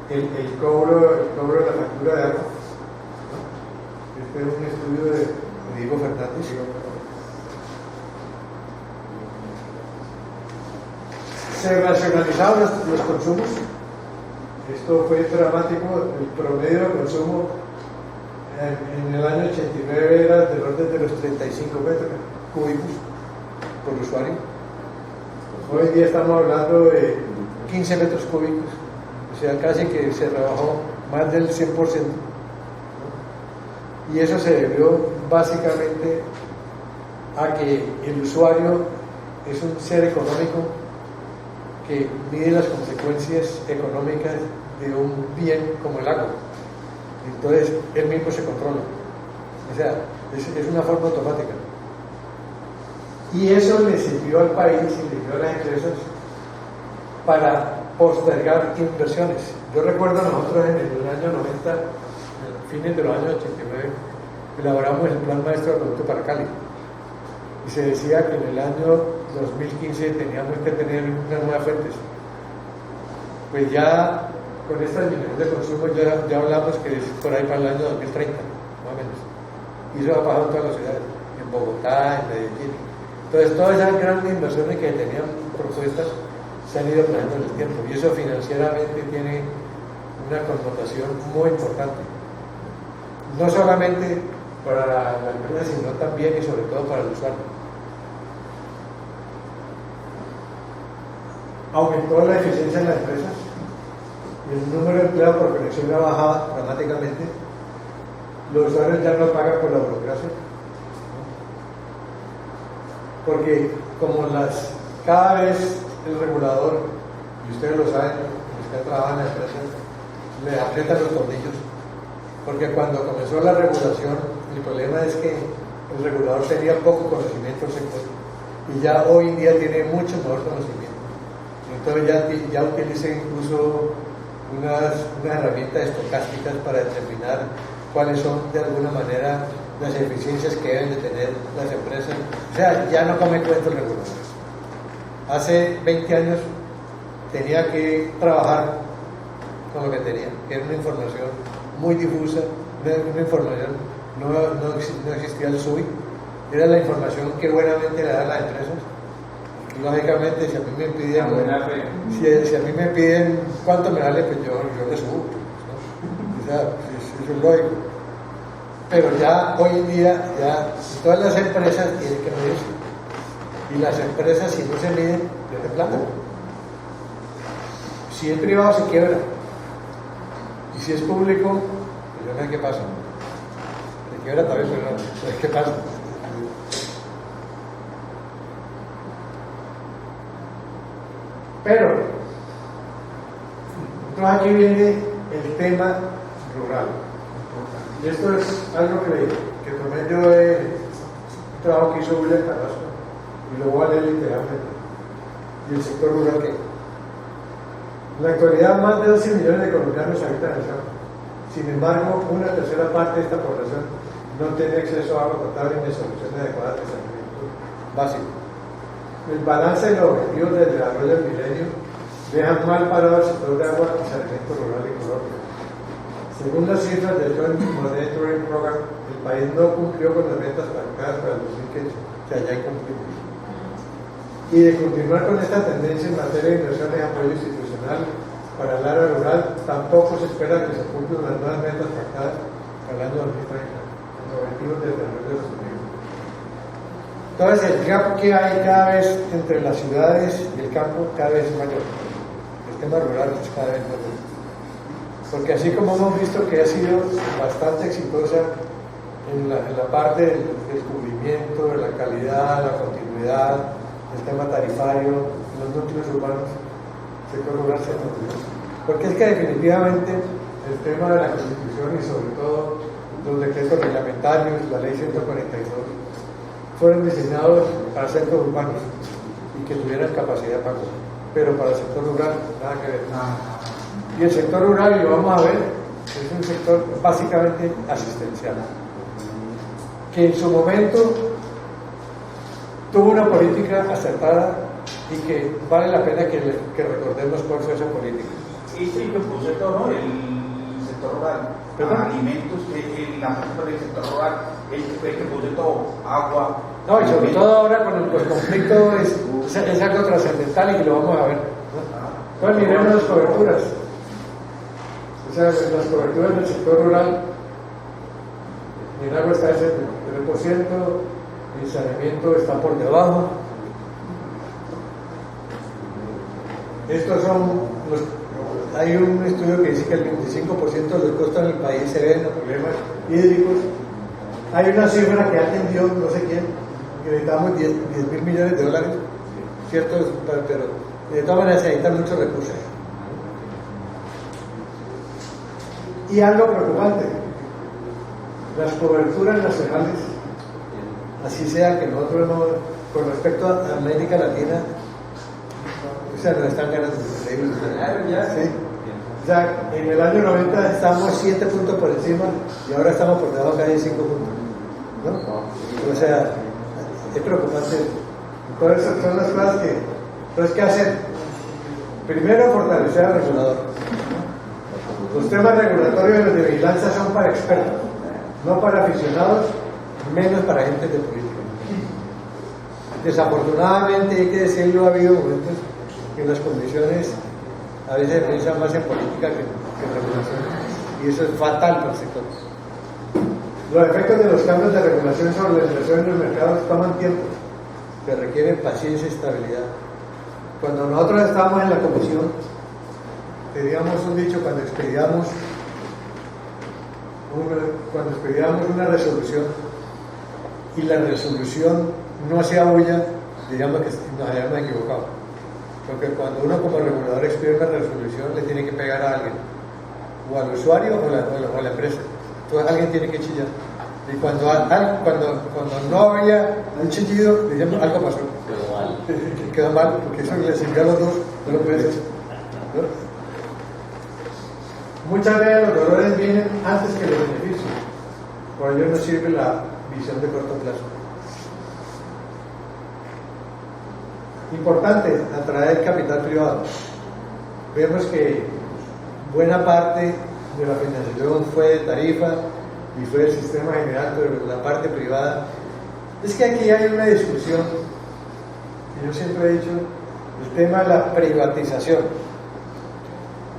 el cobro de la factura de agua. Este es un estudio de Diego Fernández. Se racionalizaron los consumos. Esto fue dramático. El promedio de consumo en el año 89 era del orden de los 35 metros cúbicos por usuario. Hoy en día estamos hablando de 15 metros cúbicos, o sea, casi que se rebajó más del 100%. Y eso se debió básicamente a que el usuario es un ser económico que mide las consecuencias económicas de un bien como el agua. Entonces, él mismo se controla. O sea, es una forma automática. Y eso le sirvió al país y le sirvió a las empresas para postergar inversiones. Yo recuerdo nosotros en el año 90, a fines de los años 89, elaboramos el Plan Maestro de Producto para Cali. Y se decía que en el año 2015 teníamos que tener unas nuevas fuentes. Pues ya con esta disminución de consumo ya hablamos que es por ahí para el año 2030, más o menos. Y eso ha pasado en todas las ciudades, en Bogotá, en Medellín. Entonces todas esas grandes inversiones que tenían propuestas se han ido planeando en el tiempo. Y eso financieramente tiene una connotación muy importante. No solamente para la empresa, sino también y sobre todo para el usuario. Aumentó la eficiencia en las empresas, el número de empleados por conexión ha bajado dramáticamente, los usuarios ya no pagan por la burocracia, porque como cada vez el regulador, y ustedes lo saben, los que trabajan en la empresa, le aprietan los tornillos, porque cuando comenzó la regulación, el problema es que el regulador tenía poco conocimiento del sector, y ya hoy en día tiene mucho mejor conocimiento. Entonces ya utiliza incluso unas herramientas estocásticas para determinar cuáles son de alguna manera las eficiencias que deben de tener las empresas. O sea, ya no come cuento el regulador. hace 20 años tenía que trabajar con lo que tenía, que era una información muy difusa, una información, no existía el SUI, era la información que buenamente le dan las empresas. Y lógicamente, si a mí me piden, si a mí me piden cuánto me vale, pues yo le subo, ¿no? O sea, eso es lógico. Pero ya hoy en día, ya todas las empresas tienen que medirse. Y las empresas, si no se miden, pierden plata. Si es privado, se quiebra. Y si es público, pues yo no sé qué pasa. Se quiebra también, pero no sé qué pasa. Pero, entonces aquí viene el tema rural. Y esto es algo que tomé yo de un trabajo que hizo William Carrasco, y lo voy a leer literalmente. Y el sector rural que en la actualidad más de 12 millones de colombianos habitan en el campo. Sin embargo, una tercera parte de esta población no tiene acceso a agua potable ni soluciones adecuadas de saneamiento básico. El balance de los objetivos del desarrollo del milenio dejan mal parado el sector de agua y saneamiento rural en Colombia. Según las cifras del Joint Monitoring Program, el país no cumplió con las metas marcadas para el 2015, o sea, ya incumplimos. Y de continuar con esta tendencia en materia de inversión y apoyo institucional para el área rural, tampoco se espera que se cumplan las nuevas metas marcadas para el año 2030, los objetivos del desarrollo sostenible. Entonces, el gap que hay cada vez entre las ciudades y el campo cada vez es mayor. El tema rural es cada vez mayor. Porque así como hemos visto que ha sido bastante exitosa en la parte del descubrimiento, de la calidad, la continuidad, el tema tarifario, los núcleos urbanos, el sector rural se continúa. Porque es que definitivamente el tema de la Constitución y sobre todo los decretos reglamentarios, la ley 142, fueron diseñados para centros urbanos y que tuvieran capacidad de pago. Pero para el sector rural, nada que ver. Y el sector rural, y lo vamos a ver, es un sector básicamente asistencial, que en su momento tuvo una política acertada y que vale la pena que recordemos cuál fue esa política. Sí, que puse todo, ¿no? El sector rural, alimentos, la parte del sector rural, el que puse todo, agua. No, y sobre todo ahora con el conflicto es algo trascendental y que lo vamos a ver, ¿no? Entonces miremos las coberturas. O sea, las coberturas del sector rural, el agua está en el 3%, el saneamiento está por debajo. Estos son hay un estudio que dice que el 25% de los costos en el país se ven los problemas hídricos. Hay una cifra que atendió no sé quién, que necesitamos 10.000 millones de dólares, ¿cierto? Pero de todas maneras se necesitan muchos recursos. Y algo preocupante, las coberturas nacionales, así sea que nosotros no, con respecto a América Latina, o sea, nos están ganando increíbles. ¿Sí? O sea, en el año 90 estábamos 7 puntos por encima y ahora estamos por debajo casi 5 puntos, ¿no? O sea, es preocupante. Entonces son las cosas que, entonces, ¿qué hacer? Primero, fortalecer al regulador. Los temas regulatorios y los de vigilancia son para expertos, no para aficionados, menos para gente de política. Desafortunadamente, hay que decirlo, ha habido momentos que las comisiones a veces piensan más en política que en regulación, y eso es fatal para el sector. Los efectos de los cambios de regulación sobre la inversión en los mercados toman tiempo, que requieren paciencia y estabilidad. Cuando nosotros estábamos en la comisión, teníamos un dicho cuando expedíamos una resolución y la resolución no hacía bulla, digamos que nos habíamos equivocado. Porque cuando uno como regulador expide una resolución le tiene que pegar a alguien, o al usuario o a la empresa. Entonces alguien tiene que chillar. Y cuando no había un chillido, digamos, algo pasó. Quedó mal, porque eso le sirvió a los dos, no lo puedes hacer, ¿no? Muchas veces los dolores vienen antes que los beneficios. Por ello no sirve la visión de corto plazo. Importante, atraer capital privado. Vemos que buena parte de la financiación fue de tarifa y fue del sistema general, pero la parte privada. Es que aquí hay una discusión, y yo siempre he dicho, el tema de la privatización.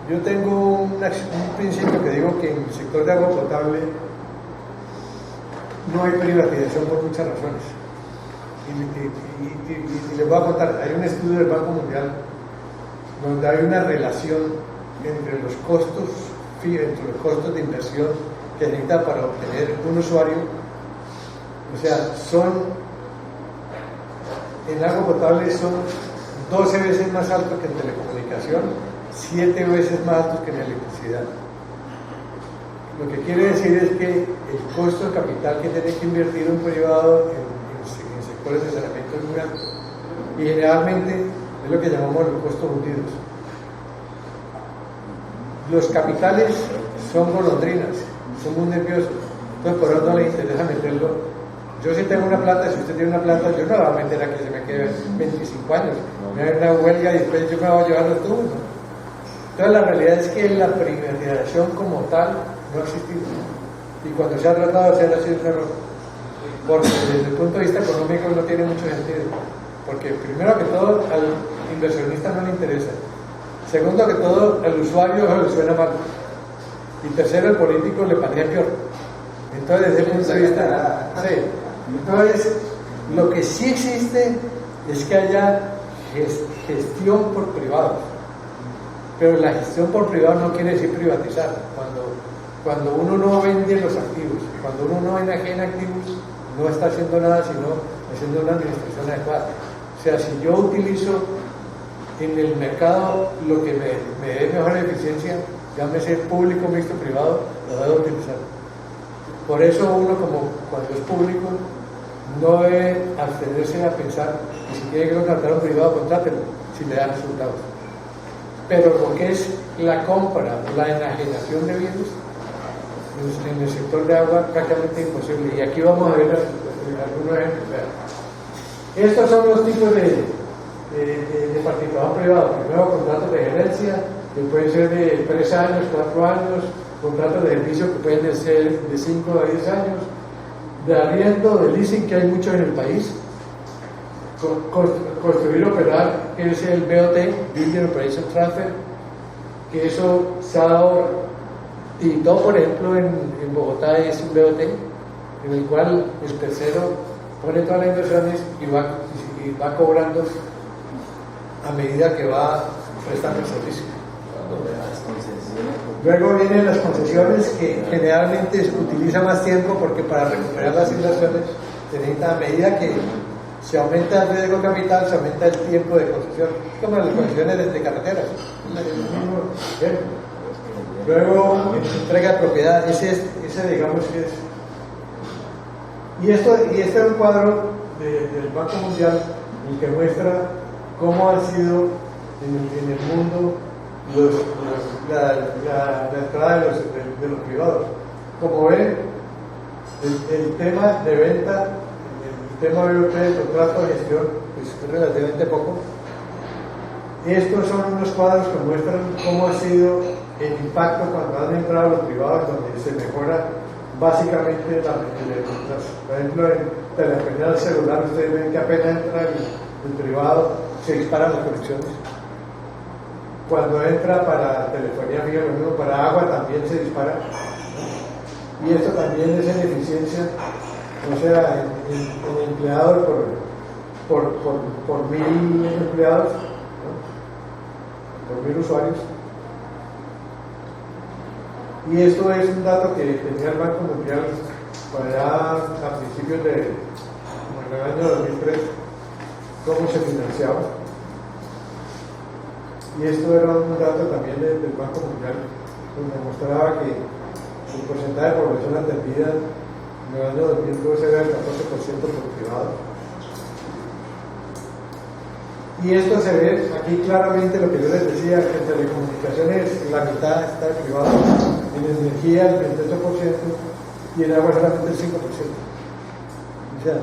Yo tengo un principio que digo que en el sector de agua potable no hay privatización por muchas razones. Y les voy a contar, hay un estudio del Banco Mundial donde hay una relación entre los costos de inversión que necesita para obtener un usuario. O sea, en agua potable son 12 veces más altos que en telecomunicación, 7 veces más altos que en electricidad. Lo que quiere decir es que el costo de capital que tiene que invertir un privado en sectores de saneamiento es muy alto. Y generalmente es lo que llamamos los costos hundidos. Los capitales son golondrinas, son muy nerviosos, entonces por eso no les interesa meterlo. Yo si tengo una planta, si usted tiene una planta, yo no la voy a meter a que se me quede 25 años, me voy a una huelga y después yo me voy a llevar los tubos, ¿no? Entonces la realidad es que la privatización como tal no ha existido, y cuando se ha tratado de hacer así un error, porque desde el punto de vista económico no tiene mucho sentido, porque primero que todo al inversionista no le interesa, segundo que todo al usuario le suena mal, y tercero el político le parece peor. Entonces desde el punto de vista, sí. Entonces lo que sí existe es que haya gestión por privados, pero la gestión por privado no quiere decir privatizar. Cuando uno no vende los activos, cuando uno no enajena activos, no está haciendo nada sino haciendo una administración adecuada. O sea, si yo utilizo en el mercado lo que me dé mejor eficiencia, llámese público, mixto, privado, lo debo utilizar. Por eso uno, como cuando es público, no debe abstenerse a pensar que si quiere contratar a un privado, contrátelo, si le da resultados. Pero lo que es la compra, la enajenación de bienes, en el sector de agua prácticamente imposible. Y aquí vamos a ver algunos ejemplos. Estos son los tipos de participación privada. Primero, contratos de gerencia, que pueden ser de 3 años, 4 años, contratos de servicio que pueden ser de 5 a 10 años, de arriendo, de leasing, que hay muchos en el país, construir, operar, que es el BOT, Building Operation Transfer, que eso se ha dado, y todo, por ejemplo, en Bogotá es un BOT, en el cual el tercero pone todas las inversiones y va cobrando a medida que va prestando el servicio. Luego vienen las concesiones, que generalmente se utiliza más tiempo porque para recuperar las inversiones se necesita, a medida que se aumenta el riesgo capital, se aumenta el tiempo de concesión, como las concesiones de carreteras. Luego entrega de propiedad, ese digamos que es. Y este es un cuadro del Banco Mundial, el que muestra cómo ha sido en el mundo la entrada de los privados. Como ven, el tema de venta, el tema de contrato de gestión, es relativamente poco. Estos son unos cuadros que muestran cómo ha sido el impacto cuando han entrado los privados, donde se mejora básicamente por ejemplo, en telefonía celular, ustedes ven que apenas entra el privado, se disparan las conexiones. Cuando entra para telefonía fija, lo mismo, para agua también se dispara, ¿no? Y esto también es en eficiencia, o sea, en empleados por 1000 empleados, ¿no? Por 1000 usuarios. Y esto es un dato que tenía el Banco Mundial para a principios de, como en el año 2003, cómo se financiaba. Y esto era un dato también del Banco Mundial, donde mostraba que el porcentaje de población atendida en el año 2012 era el 14% por privado. Y esto se ve aquí claramente lo que yo les decía, que en telecomunicaciones la mitad está en privado, en energía el 28% y en agua solamente el 5%. O sea,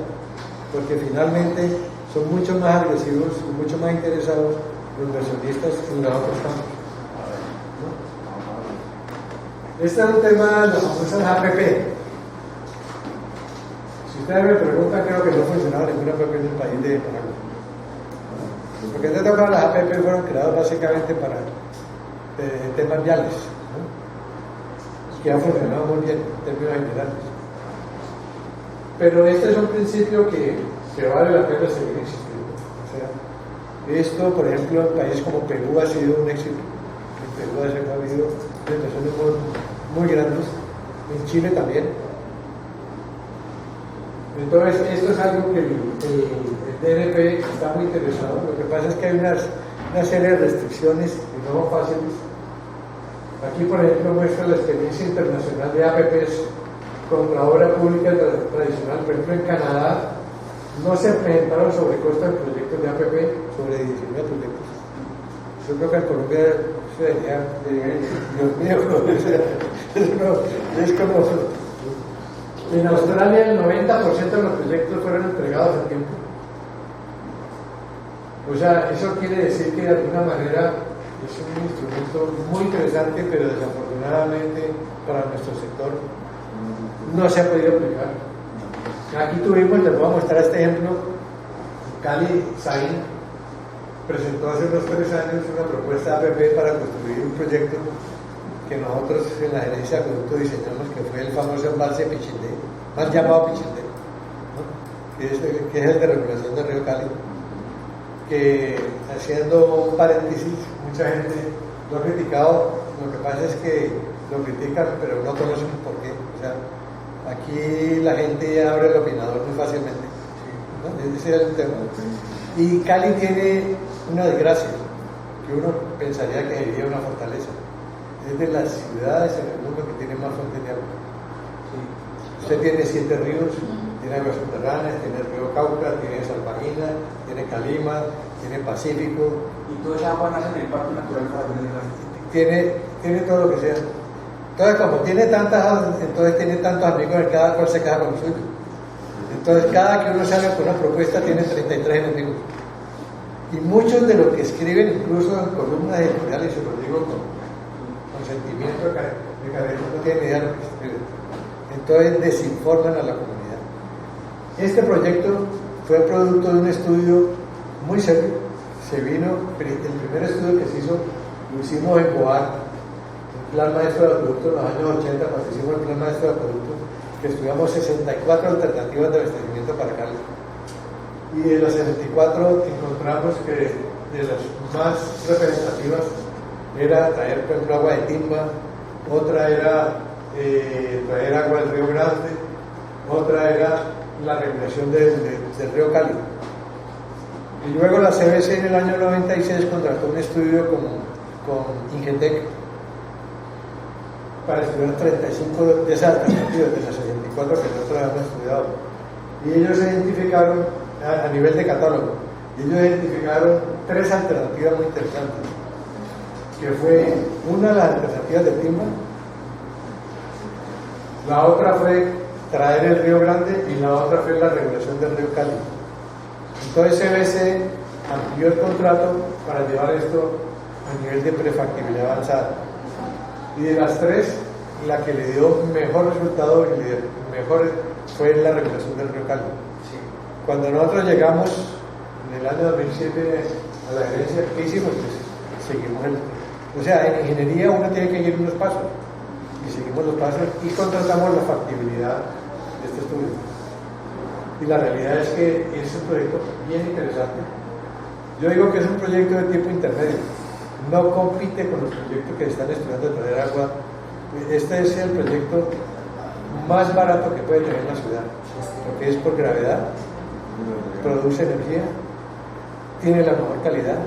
porque finalmente son mucho más agresivos y mucho más interesados los inversionistas en los otros campos, ¿no? Este es un tema de las famosas APP. Si ustedes me preguntan, creo que no funcionaba ninguna APP en el país de Paraguay. Porque en este caso las APP fueron creadas básicamente para temas viales, ¿no? Que han funcionado muy bien en términos generales. Pero este es un principio que vale la pena seguir existiendo. O sea, esto, por ejemplo, en países como Perú ha sido un éxito. En Perú ha habido inversiones muy grandes. En Chile también. Entonces, esto es algo que el DNP está muy interesado. Lo que pasa es que hay una serie de restricciones que no son fáciles. Aquí, por ejemplo, muestra la experiencia internacional de APPs contra obra pública tradicional. Por ejemplo, en Canadá no se presentaron sobrecostos en proyectos de APP sobre 19 proyectos. Yo creo que en Colombia sería, Dios mío, es como... En Australia el 90% de los proyectos fueron entregados a tiempo. O sea, eso quiere decir que de alguna manera es un instrumento muy interesante, pero desafortunadamente para nuestro sector no se ha podido aplicar. Aquí tuvimos, les voy a mostrar este ejemplo, Cali Sain presentó hace unos 3 años una propuesta de APP para construir un proyecto que nosotros en la gerencia de acueducto diseñamos, que fue el famoso embalse Pichindé, más llamado Pichindé, ¿no? que es el de regulación del río Cali, que, haciendo un paréntesis, mucha gente lo ha criticado. Lo que pasa es que lo critican pero no conocen por qué. O sea, aquí la gente abre el opinador muy fácilmente, ¿no? Ese es el tema. Y Cali tiene una desgracia que uno pensaría que sería una fortaleza. Es de las ciudades en el mundo que tiene más fuentes de agua. Usted tiene 7 ríos, tiene aguas subterráneas, tiene el río Cauca, tiene Salvanina, tiene Calima, tiene Pacífico. Y toda esa agua nace en el Parque Natural para Venezuela. Tiene todo lo que sea. Entonces, como tiene tantas aguas, entonces tiene tantos amigos, cada cual se queda con lo suyo. Entonces, cada que uno sale con una propuesta tiene 33 enemigos. Y muchos de los que escriben, incluso en columnas editoriales, se los digo con sentimiento de cabeza, no tienen idea de lo que escriben. Entonces desinforman a la comunidad. Este proyecto fue producto de un estudio muy serio. El primer estudio que se hizo, lo hicimos en Boar, el Plan Maestro de Acueducto en los años 80, cuando hicimos el Plan Maestro de Acueducto, que estudiamos 64 alternativas de abastecimiento para Cali. Y de las 64 encontramos que de las más representativas era traer, por ejemplo, agua de timba, otra era traer agua del río Grande, otra era la regulación del río Cali. Y luego la CBC en el año 96 contrató un estudio con Ingetec para estudiar 35 de esas alternativas, de las 64 que nosotros habíamos estudiado. Y ellos identificaron, a nivel de catálogo, ellos identificaron 3 alternativas muy interesantes, que fue una de las alternativas de timba, la otra fue traer el río Grande y la otra fue la regulación del río Cali. Entonces CBC amplió el contrato para llevar esto a nivel de prefactibilidad avanzada. Y de las 3, la que le dio mejor resultado y mejor fue la regulación del río Cali. Sí. Cuando nosotros llegamos en el año 2007 a la gerencia, ¿qué hicimos? Pues seguimos o sea, en ingeniería uno tiene que ir unos pasos, y seguimos los pasos y contratamos la factibilidad de este estudio. Y la realidad es que es un proyecto bien interesante. Yo digo que es un proyecto de tipo intermedio, no compite con los proyectos que están estudiando de traer agua. Este es el proyecto más barato que puede tener la ciudad, porque es por gravedad, produce energía, tiene la mejor calidad,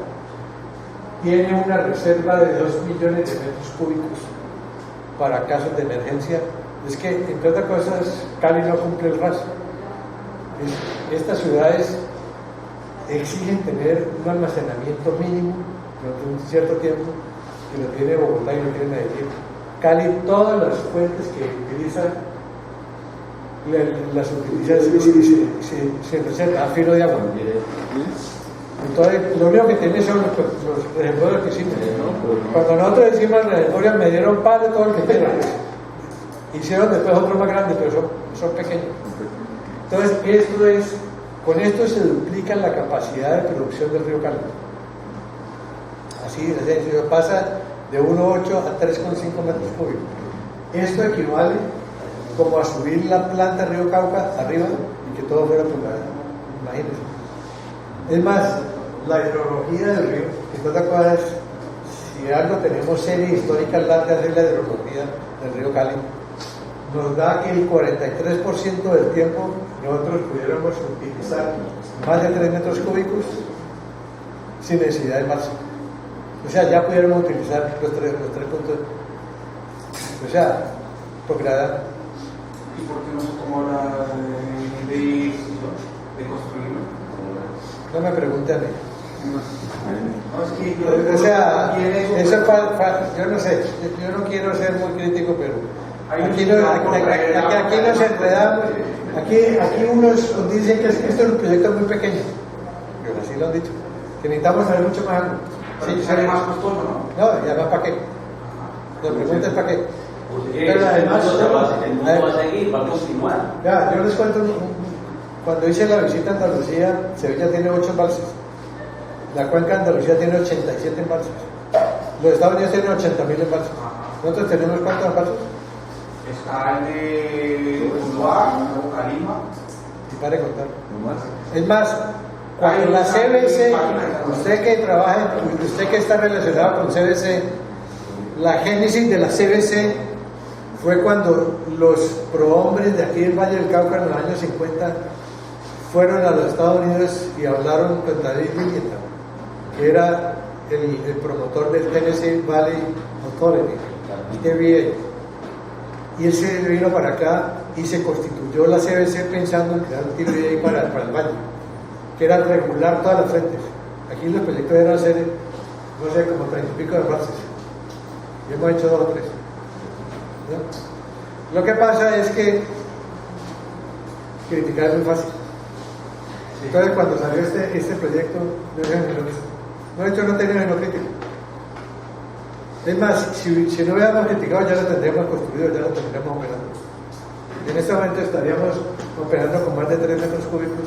tiene una reserva de 2 millones de metros cúbicos para casos de emergencia. Es que, entre otras cosas, Cali no cumple el RAS. Estas ciudades exigen tener un almacenamiento mínimo durante un cierto tiempo, que lo tiene Bogotá y lo tiene Medellín. Cali, todas las fuentes que utiliza las utiliza sin receta, a filo de agua. Entonces, lo único que tiene son los reservorios que hicimos. Cuando nosotros hicimos el reservorio, me dieron palo todo el que quiera. Hicieron después otro más grande, pero son pequeños. Entonces, con esto se duplica la capacidad de producción del río Cali. Así de sencillo, pasa de 1,8 a 3,5 metros cúbicos. Esto equivale como a subir la planta Río Cauca arriba y que todo fuera poblado. Imagínense. Es más, la hidrología del río, que otra cosa es, si algo tenemos serie histórica larga de la hidrología del río Cali, nos da que el 43% del tiempo nosotros pudiéramos utilizar más de 3 metros cúbicos sin necesidad de marzo. O sea, ya pudiéramos utilizar los tres puntos. O sea, por grada. ¿Y por qué no se tomó la de construirlo? No me pregunte a mí. No, es que yo, O sea, eso yo no sé, yo no quiero ser muy crítico, pero aquí nos enredamos. Aquí unos nos dicen que esto es un proyecto muy pequeño, pero así lo han dicho, que necesitamos saber mucho más. Sí, sale más costoso, ¿no? No, y además, ¿para qué? La pregunta es ¿para qué? Pero además, el mundo va a seguir, va a continuar. Ya, yo les cuento, cuando hice la visita a Andalucía, Sevilla tiene 8 embalses. La cuenca de Andalucía tiene 87 embalses. Los Estados Unidos tienen 80.000 embalses. ¿Nosotros tenemos cuántos embalses? Está el de Tuluá, Calima. Y para de contar. Es más, cuando la CBC, usted que trabaja, usted que está relacionado con CBC, la génesis de la CBC fue cuando los prohombres de aquí del Valle del Cauca en los años 50 fueron a los Estados Unidos y hablaron con David Wigginton, que era el promotor del Tennessee Valley Authority, TVA. Y él se vino para acá y se constituyó la CBC pensando en crear un TVA para el valle, que era regular todas las fuentes. Aquí los proyectos eran hacer, no sé, como 30 y pico de embalses. Y hemos hecho 2 o 3. ¿No? Lo que pasa es que criticar es muy fácil. Entonces, cuando salió este proyecto, no he hecho, no tenía ningún crítico. Es más, si no hubiéramos criticado, ya lo tendríamos construido, ya lo tendríamos operando. Y en este momento estaríamos operando con más de 3 metros cúbicos,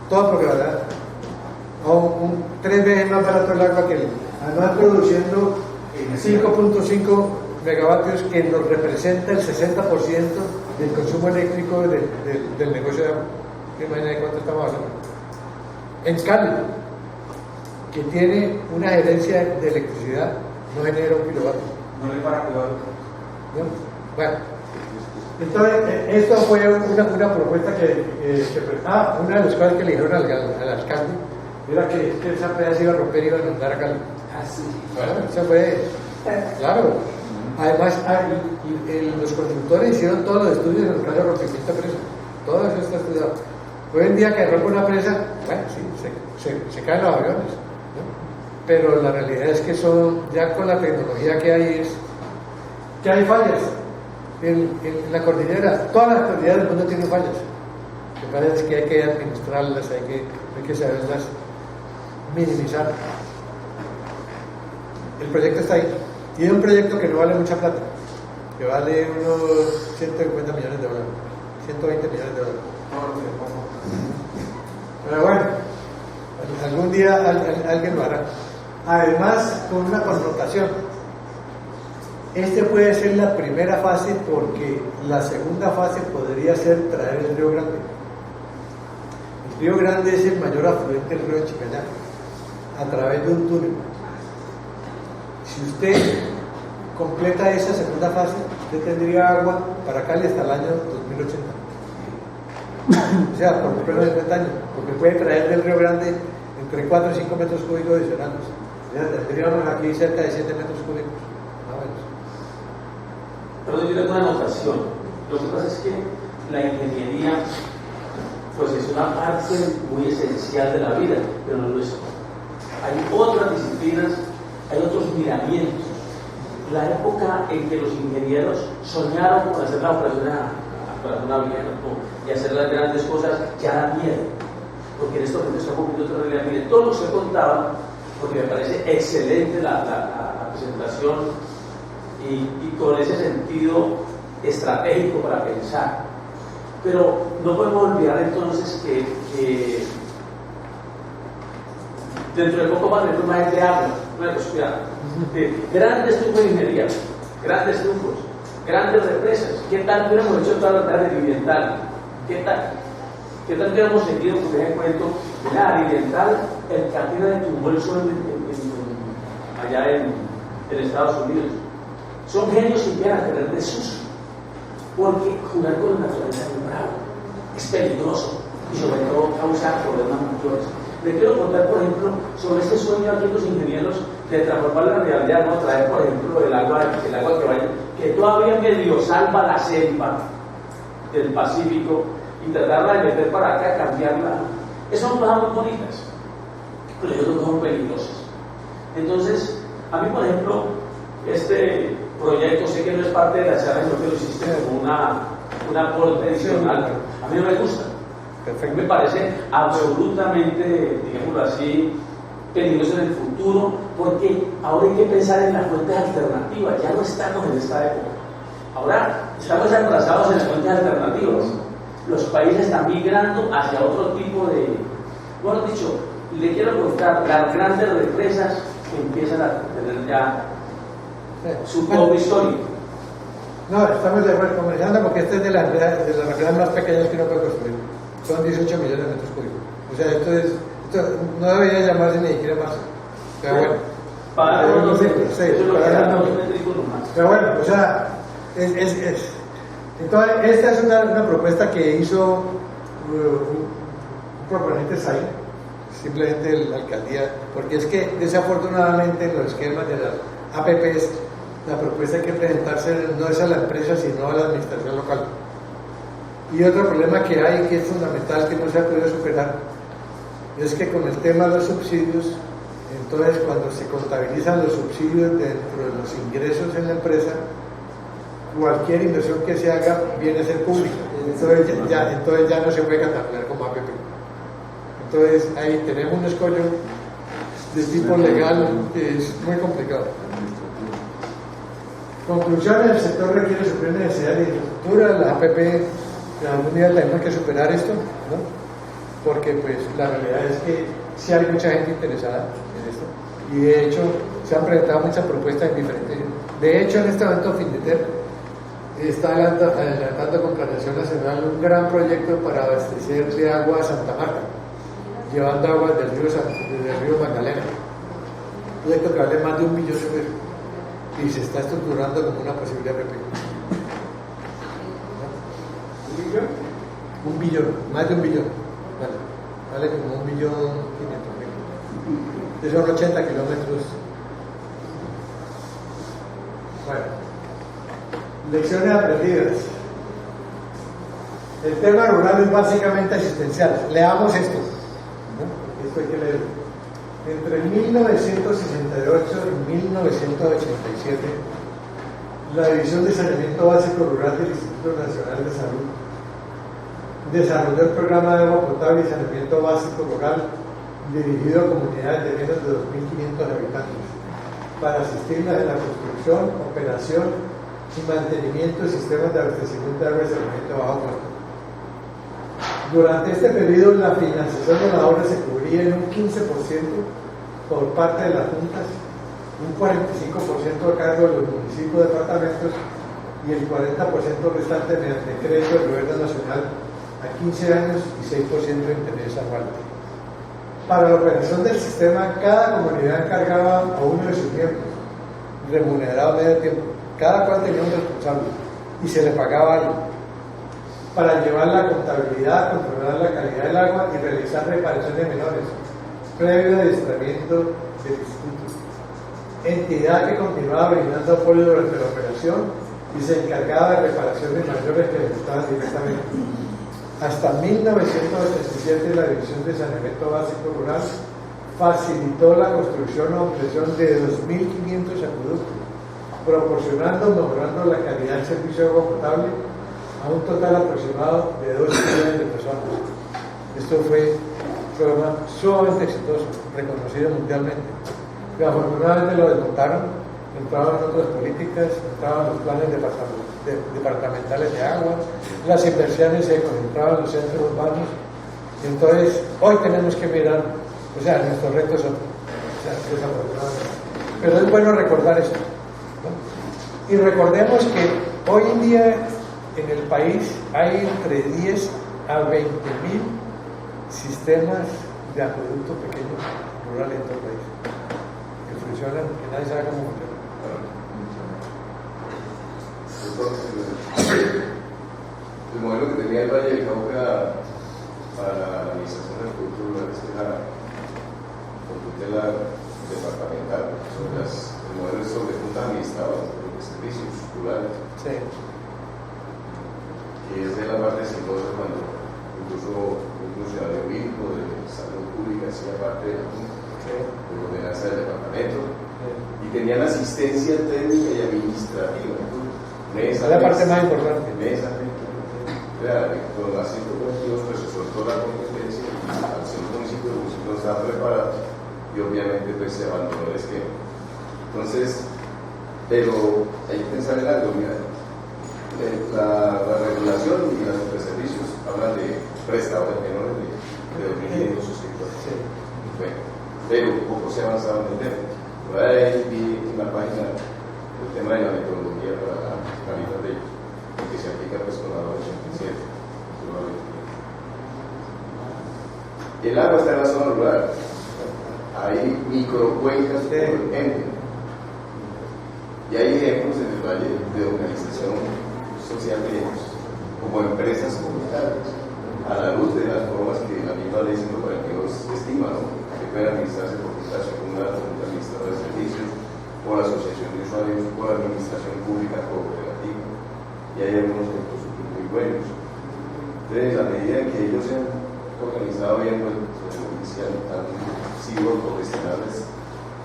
todo por gravedad, o 3 veces más barato el agua que él, además produciendo 5.5 megavatios, que nos representa el 60% del consumo eléctrico del negocio de agua. Imagínate cuánto estamos hablando. En Cali, que tiene una gerencia de electricidad, no genera 1 kilovatio. No le para cuidar. Bueno, entonces, esto fue una propuesta una de las cosas que le dijeron al alcalde era que esa empresa se iba a romper y iba a inundar a Cali. Bueno, eso fue, claro. Además, los constructores hicieron todos los estudios en el caso de rompimiento de presa. Todo eso está estudiado. Hoy en día que rompe una presa, bueno, sí, se caen los aviones, ¿no? Pero la realidad es que ya con la tecnología que hay que hay fallas. En la cordillera, todas las cordilleras del mundo tienen fallas. Lo que pasa es que hay que administrarlas, hay que saberlas minimizar. El proyecto está ahí. Y es un proyecto que no vale mucha plata, que vale unos 150 millones de dólares, 120 millones de dólares. Pero bueno, algún día alguien lo hará. Además, con una connotación. Este puede ser la primera fase, porque la segunda fase podría ser traer el Río Grande. El Río Grande es el mayor afluente del río Chicayá, a través de un túnel. Si usted completa esa segunda fase, usted tendría agua para Cali hasta el año 2080. O sea, por lo menos 50 años, porque puede traer del Río Grande entre 4 y 5 metros cúbicos adicionales. O sea, tendríamos aquí cerca de 7 metros cúbicos. Pero yo tengo una anotación. Lo que pasa es que la ingeniería pues es una parte muy esencial de la vida, pero no lo es. Hay otras disciplinas, hay otros miramientos. La época en que los ingenieros soñaron con hacer la operación corazón abierto y hacer las grandes cosas, ya da miedo. Porque en estos momentos estamos viendo otra realidad. Mire, todo lo que se contaba, porque me parece excelente la presentación y con ese sentido estratégico para pensar. Pero no podemos olvidar entonces que dentro de poco va a tener más de agua, de grandes trufos de ingeniería, grandes trufos, grandes represas. ¿Qué tal hubiéramos hecho toda la tarea de Viviental? ¿Qué tal hubiéramos seguido, por ejemplo, la Viviental, el Catina de tumbó el suelo allá en Estados Unidos? Son genios que quieren tener de sucio, porque jugar con la naturaleza es muy bravo, es peligroso y sobre todo causa problemas mayores. Le quiero contar, por ejemplo, sobre este sueño aquí los ingenieros de transformar la realidad, no traer, por ejemplo, el agua que vaya, que todavía medio salva la selva del Pacífico y tratarla de meter para acá, cambiarla. Esas son cosas muy bonitas, pero yo creo que son peligrosas. Entonces, a mí, por ejemplo, este proyecto, sé que no es parte de la charla, sino que lo hiciste como un aporte adicional. A mí no me gusta. Perfecto. Me parece absolutamente, digámoslo así, peligroso en el futuro, porque ahora hay que pensar en las fuentes alternativas. Ya no estamos en esta época. Ahora estamos atrasados en las fuentes alternativas. Los países están migrando hacia otro tipo de... Bueno, dicho, le quiero contar las grandes represas que empiezan a tener ya su poco histórico. No, estamos de acuerdo conversando porque esta es de las represas más pequeñas que uno puede construir. Son 18 millones de metros cúbicos. O sea, esto no debería llamarse ni siquiera más. Pero bueno. Para unos pero bueno, o sea, entonces, esta es una propuesta que hizo un proponente SAI, simplemente la alcaldía, porque es que desafortunadamente en los esquemas de las APPs, la propuesta hay que presentarse no es a la empresa, sino a la administración local. Y otro problema que hay, que es fundamental, que no se ha podido superar, es que con el tema de los subsidios, entonces cuando se contabilizan los subsidios dentro de los ingresos en la empresa, cualquier inversión que se haga viene a ser pública. Entonces ya no se puede catalogar como APP. Entonces ahí tenemos un escollo de tipo legal que es muy complicado. Conclusión: el sector requiere suplir necesidades de infraestructura. La APP, en algún día tenemos que superar esto, ¿no? Porque pues la realidad es que sí hay mucha gente interesada en esto, y de hecho se han presentado muchas propuestas en diferentes. De hecho, en este momento Findeter está adelantando con Planeación Nacional un gran proyecto para abastecer de agua a Santa Marta, llevando agua del río Magdalena. Un proyecto que vale más de 1 billón de pesos y se está estructurando como una posible APP. ¿1 billón? Más de 1 billón. Vale como 1.500.000. Son 80 kilómetros. Bueno, lecciones aprendidas. El tema rural es básicamente asistencial. Leamos esto, ¿no? Esto hay que leerlo. Entre 1968 y 1987, la División de Saneamiento Básico Rural del Instituto Nacional de Salud desarrolló el programa de agua potable y saneamiento básico rural dirigido a comunidades de menos de 2.500 habitantes para asistirlas en la construcción, operación y mantenimiento de sistemas de abastecimiento de agua y saneamiento bajo costo. Durante este periodo, la financiación de la obra se cubría en un 15% por parte de las juntas, un 45% a cargo de los municipios de departamentos y el 40% restante mediante crédito del gobierno nacional a 15 años y 6% de interés anual. Para la operación del sistema, cada comunidad encargaba a uno de sus miembros, remunerado a medio tiempo. Cada cual tenía un responsable y se le pagaba algo para llevar la contabilidad, controlar la calidad del agua y realizar reparaciones menores, previo adiestramiento del instituto. Entidad que continuaba brindando apoyo durante la operación y se encargaba de reparaciones mayores que ejecutaban directamente. Hasta 1987, la División de Saneamiento Básico Rural facilitó la construcción o ampliación de 2.500 acueductos, proporcionando o mejorando la calidad del servicio de agua potable a un total aproximado de 2 millones de personas. Esto fue un programa sumamente exitoso, reconocido mundialmente. Pero afortunadamente lo desmontaron, entraban otras políticas, entraban los planes departamentales de agua, las inversiones se concentraban en los centros urbanos. Y entonces, hoy tenemos que mirar, o sea, nuestro reto es otro. O sea, desafortunadamente. Pero es bueno recordar esto, ¿no? Y recordemos que hoy en día en el país hay entre 10 a 20 mil sistemas de acueducto pequeños rurales en todo el país que funcionan, que nadie sabe cómo funcionan. El modelo que tenía el Valle del Cauca para la administración del producto rural era con tutela departamental, el modelo es sobre juntas administradoras de servicios rurales. Sí. Y es de la parte exitosa cuando incluso un funcionario público de salud pública hacía parte de la junta de ordenanza del departamento y tenían asistencia técnica y administrativa. Es la parte más importante. Con la 122 pues se soltó la competencia y al ser un municipio no estaba preparado y obviamente pues se abandonó el esquema. Entonces, pero hay que pensar en algo, mira, la regulación y los servicios hablan de prestadores menores de 2.500 suscriptores. Bueno, pero poco se ha avanzado en el tema. Por ahí vi en la página el tema de la metodología para la calidad de ellos, que se aplica pues con la 87. El agua está en la zona rural. Hay microcuencas, por ejemplo. Y hay ejemplos en el valle de organización social de ellos, como empresas comunitarias, a la luz de las formas que la misma ley 142 estima, ¿no? Que pueden administrarse por fundación comunal, por un administrador de servicios, por asociación de usuarios, por administración pública cooperativa. Y hay algunos ejemplos muy buenos. Entonces, a medida que ellos se han organizado bien, pues han sido profesionales,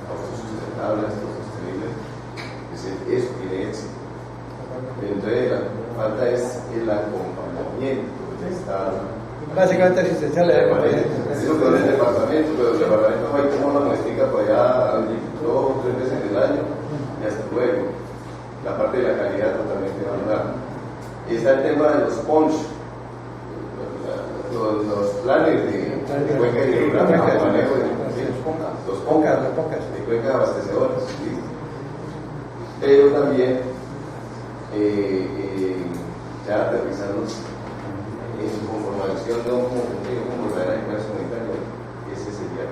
autosustentables, autosostenibles, eso tiene éxito. Entonces, la falta es el acompañamiento del Estado. Básicamente asistencial de eso con el departamento, pero el departamento va a ir como una muestra por allá 2 o 3 veces en el año y hasta luego. La parte de la calidad totalmente abandonada. Está el tema de los PONCH, los planes de cuenca hidrográfica de manejo de los PONCAS de cuencas abastecedoras. ¿Sí? Pero también ya aterrizando en conformación de un objetivo como verdadera inversión comunitaria, ese sería,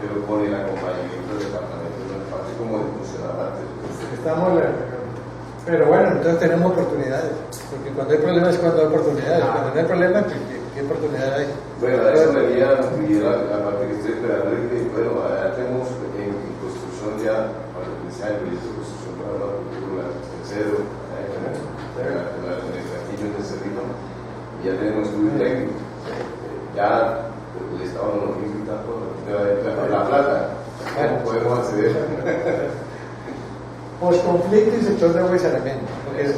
pero con el acompañamiento del departamento de una parte como de funcionar antes. Pero bueno, entonces tenemos oportunidades, porque cuando hay problemas es cuando hay oportunidades, cuando no hay problemas, ¿qué oportunidades hay? Bueno, a eso venía la parte que estoy esperando, es que, bueno, ya tenemos en construcción ya, para iniciar el proyecto de construcción para la cultura, el cedro, el castillo de Cerrito, y ya tenemos estudio técnico, ya el Estado nos invita por la plata, ¿cómo podemos acceder? Posconflicto y sector de agua y saneamiento, porque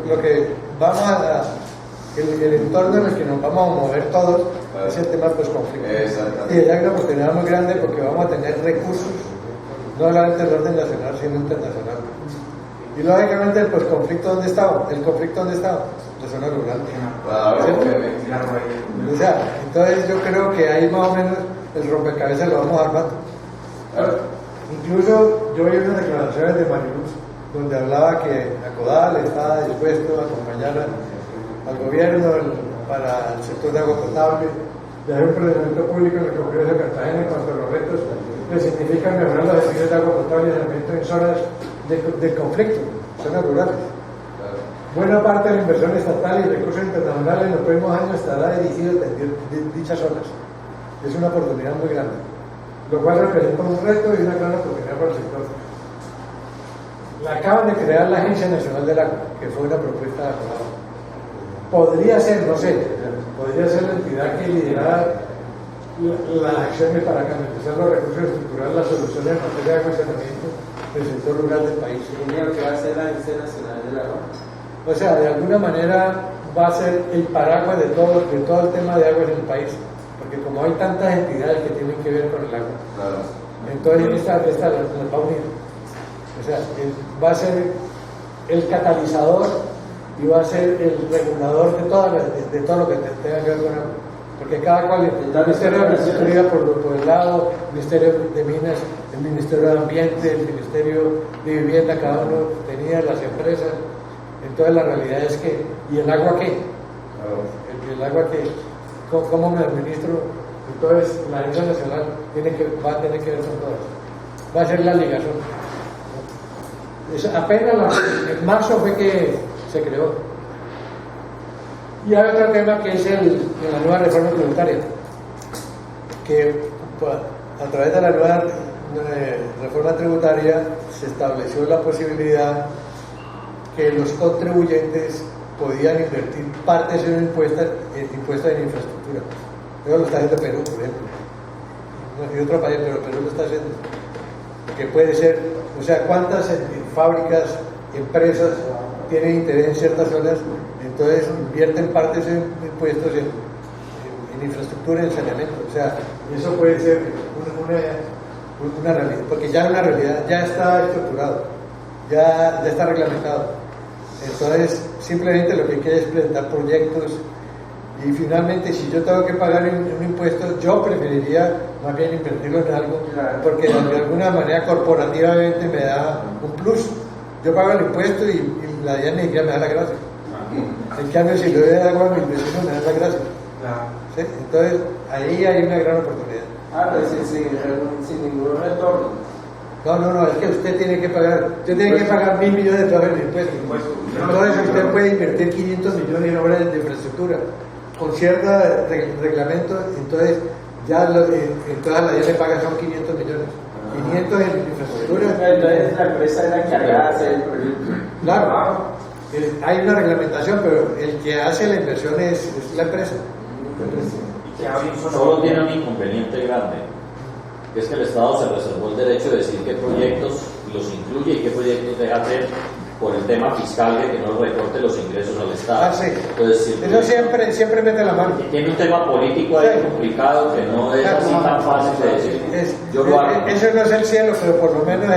lo que vamos el entorno en el que nos vamos a mover todos es el tema posconflicto. Y hay una oportunidad muy grande porque vamos a tener recursos, no solamente del orden nacional, sino internacional. Y lógicamente el posconflicto, ¿dónde estaba? ¿El conflicto dónde estaba? La zona rural. O sea, entonces yo creo que ahí más o menos el rompecabezas lo vamos armando. Incluso yo vi unas declaraciones de Mariluz donde hablaba que Acodal estaba dispuesto a acompañar al gobierno para el sector de agua potable, de hacer un procedimiento público en el Congreso de Cartagena en cuanto a los retos que significan mejorar los servicios de agua potable y saneamiento en zonas de conflicto, zonas rurales. Buena parte de la inversión estatal y recursos internacionales en los próximos años estará dirigido a atender dichas zonas. Es una oportunidad muy grande, lo cual representa un reto y una gran oportunidad para el sector. Acaban de crear la Agencia Nacional del Agua, que fue una propuesta de Acodal. Podría ser, no sé, podría ser la entidad que liderara las acciones para canalizar los recursos estructurales, las soluciones en materia de agua y saneamiento del sector rural del país. Primero, ¿qué va a hacer la Agencia Nacional del Agua? O sea, de alguna manera va a ser el paraguas de todo el tema de aguas en el país, porque como hay tantas entidades que tienen que ver con el agua, entonces esta las va a unir. O sea, va a ser el catalizador y va a ser el regulador de todo lo que tenga que ver con agua. Porque cada cual, el Ministerio de Agricultura por el lado, el Ministerio de Minas, el Ministerio de Ambiente, el Ministerio de Vivienda, cada uno tenía las empresas. Entonces la realidad es que, ¿y el agua qué? El agua qué, ¿cómo me administro? Entonces la Agencia Nacional va a tener que ver con todo eso. Va a ser la ligación. Apenas en marzo fue que se creó. Y hay otro tema que es la nueva reforma tributaria, que a través de la nueva reforma tributaria se estableció la posibilidad que los contribuyentes podían invertir parte de sus impuestos en infraestructura. Eso lo está haciendo Perú, por ejemplo. No, y otro país, pero Perú lo está haciendo. Que puede ser, o sea, cuántas fábricas, empresas tienen interés en ciertas zonas, entonces invierten parte de sus impuestos en infraestructura, en saneamiento. O sea, eso puede ser una realidad, porque ya es una realidad, ya está estructurado, ya está reglamentado. Entonces, simplemente lo que quiere es presentar proyectos y finalmente, si yo tengo que pagar un impuesto, yo preferiría más bien invertirlo en algo, porque de alguna manera corporativamente me da un plus. Yo pago el impuesto y la DIAN ni siquiera me da la gracia. En cambio, si le doy agua a mis vecinos, me da la gracia. ¿Sí? Entonces, ahí hay una gran oportunidad. Pero sin ningún retorno. No, es que usted tiene que pagar, $1.000 millones de pesos en impuestos. Entonces usted puede invertir 500 millones en obras de infraestructura con cierto reglamento, entonces ya entonces a la DIAN le paga son 500 millones. 500 en infraestructura. Entonces la empresa es la encargada de hacer el proyecto. Claro, hay una reglamentación, pero el que hace la inversión es la empresa. Solo tiene un inconveniente grande, que es que el Estado se reservó el derecho de decir qué proyectos los incluye y qué proyectos deja hacer por el tema fiscal de que no recorte los ingresos al Estado. Sí. Entonces, Eso siempre mete la mano. Tiene un tema político ahí complicado que no es así tan fácil de decir. Yo lo hago. Eso no es el cielo, pero por lo menos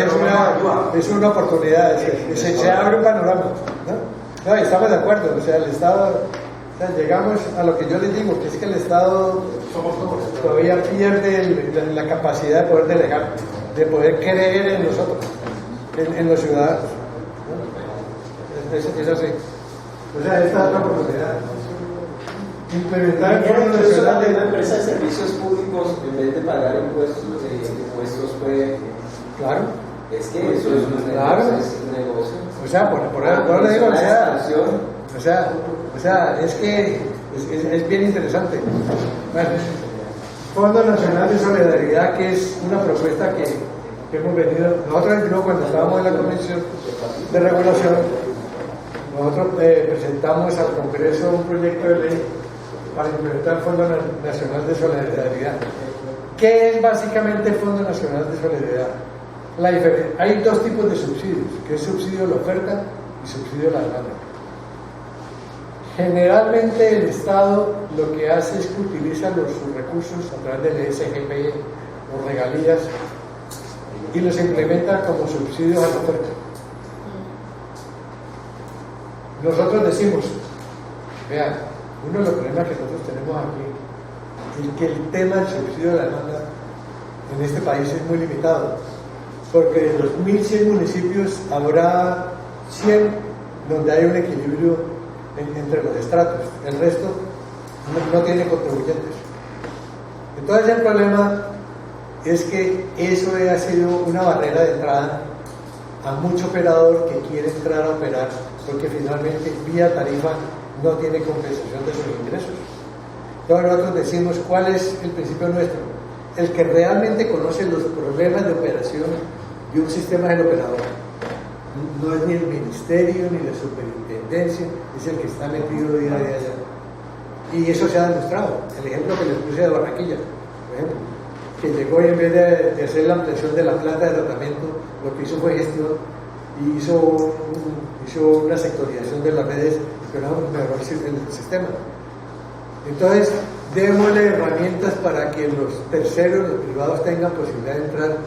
es una oportunidad. Se abre un panorama. ¿No? Estamos de acuerdo. O sea, el Estado, llegamos a lo que yo les digo, que es que el Estado todavía pierde la capacidad de poder delegar, de poder creer en nosotros, en los ciudadanos. Es así. O sea, esta es otra oportunidad. Implementar el Fondo Nacional de una empresa de servicios públicos, en vez de pagar impuestos puede. Claro. Es que eso es un negocio. O sea, por le digo, o sea, es que es bien interesante. Bueno, Fondo Nacional de Solidaridad, que es una propuesta que hemos venido, nosotros cuando estábamos en la Comisión de Regulación, nosotros presentamos al Congreso un proyecto de ley para implementar el Fondo Nacional de Solidaridad. ¿Qué es básicamente el Fondo Nacional de Solidaridad? Hay dos tipos de subsidios, que es subsidio a la oferta y subsidio a la demanda. Generalmente el Estado lo que hace es que utiliza sus recursos a través del SGP o regalías y los implementa como subsidios a la oferta. Nosotros decimos, vean, uno de los problemas que nosotros tenemos aquí es que el tema del subsidio de la demanda en este país es muy limitado, porque de los 1.100 municipios habrá 100 donde hay un equilibrio entre los estratos, el resto no tiene contribuyentes. Entonces el problema es que eso ha sido una barrera de entrada a mucho operador que quiere entrar a operar, porque finalmente vía tarifa no tiene compensación de sus ingresos. Entonces nosotros decimos, ¿cuál es el principio nuestro? El que realmente conoce los problemas de operación de un sistema del operador. No es ni el ministerio ni la superintendencia, es el que está metido día a día allá. Y eso se ha demostrado. El ejemplo que les puse de Barranquilla, por ejemplo, que llegó y en vez de hacer la ampliación de la planta de tratamiento, lo que hizo fue gestión y hizo una sectorización de las redes y mejoró el sistema. Entonces, démosle herramientas para que los terceros, los privados, tengan posibilidad de entrar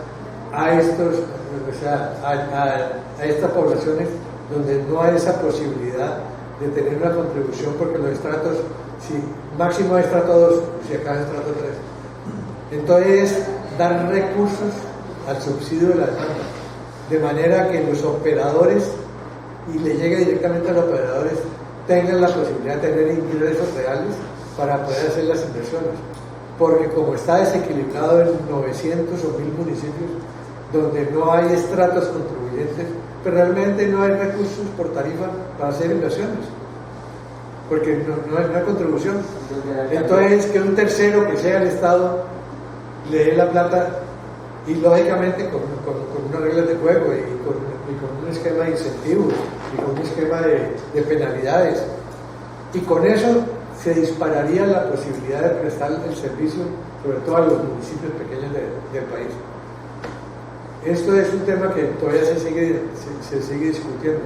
a a estas poblaciones donde no hay esa posibilidad de tener una contribución, porque los estratos, si máximo es estrato 2, si acá es estrato 3. Entonces, dar recursos al subsidio de la demanda, de manera que los operadores, y le llegue directamente a los operadores, tengan la posibilidad de tener ingresos reales para poder hacer las inversiones. Porque como está desequilibrado en 900 o 1000 municipios, donde no hay estratos contribuyentes, pero realmente no hay recursos por tarifa para hacer inversiones, porque no hay contribución. Entonces, que un tercero, que sea el Estado, le dé la plata, y lógicamente con unas reglas de juego y con un esquema de incentivos y con un esquema de penalidades, y con eso se dispararía la posibilidad de prestar el servicio, sobre todo a los municipios pequeños del país. Esto es un tema que todavía se sigue discutiendo.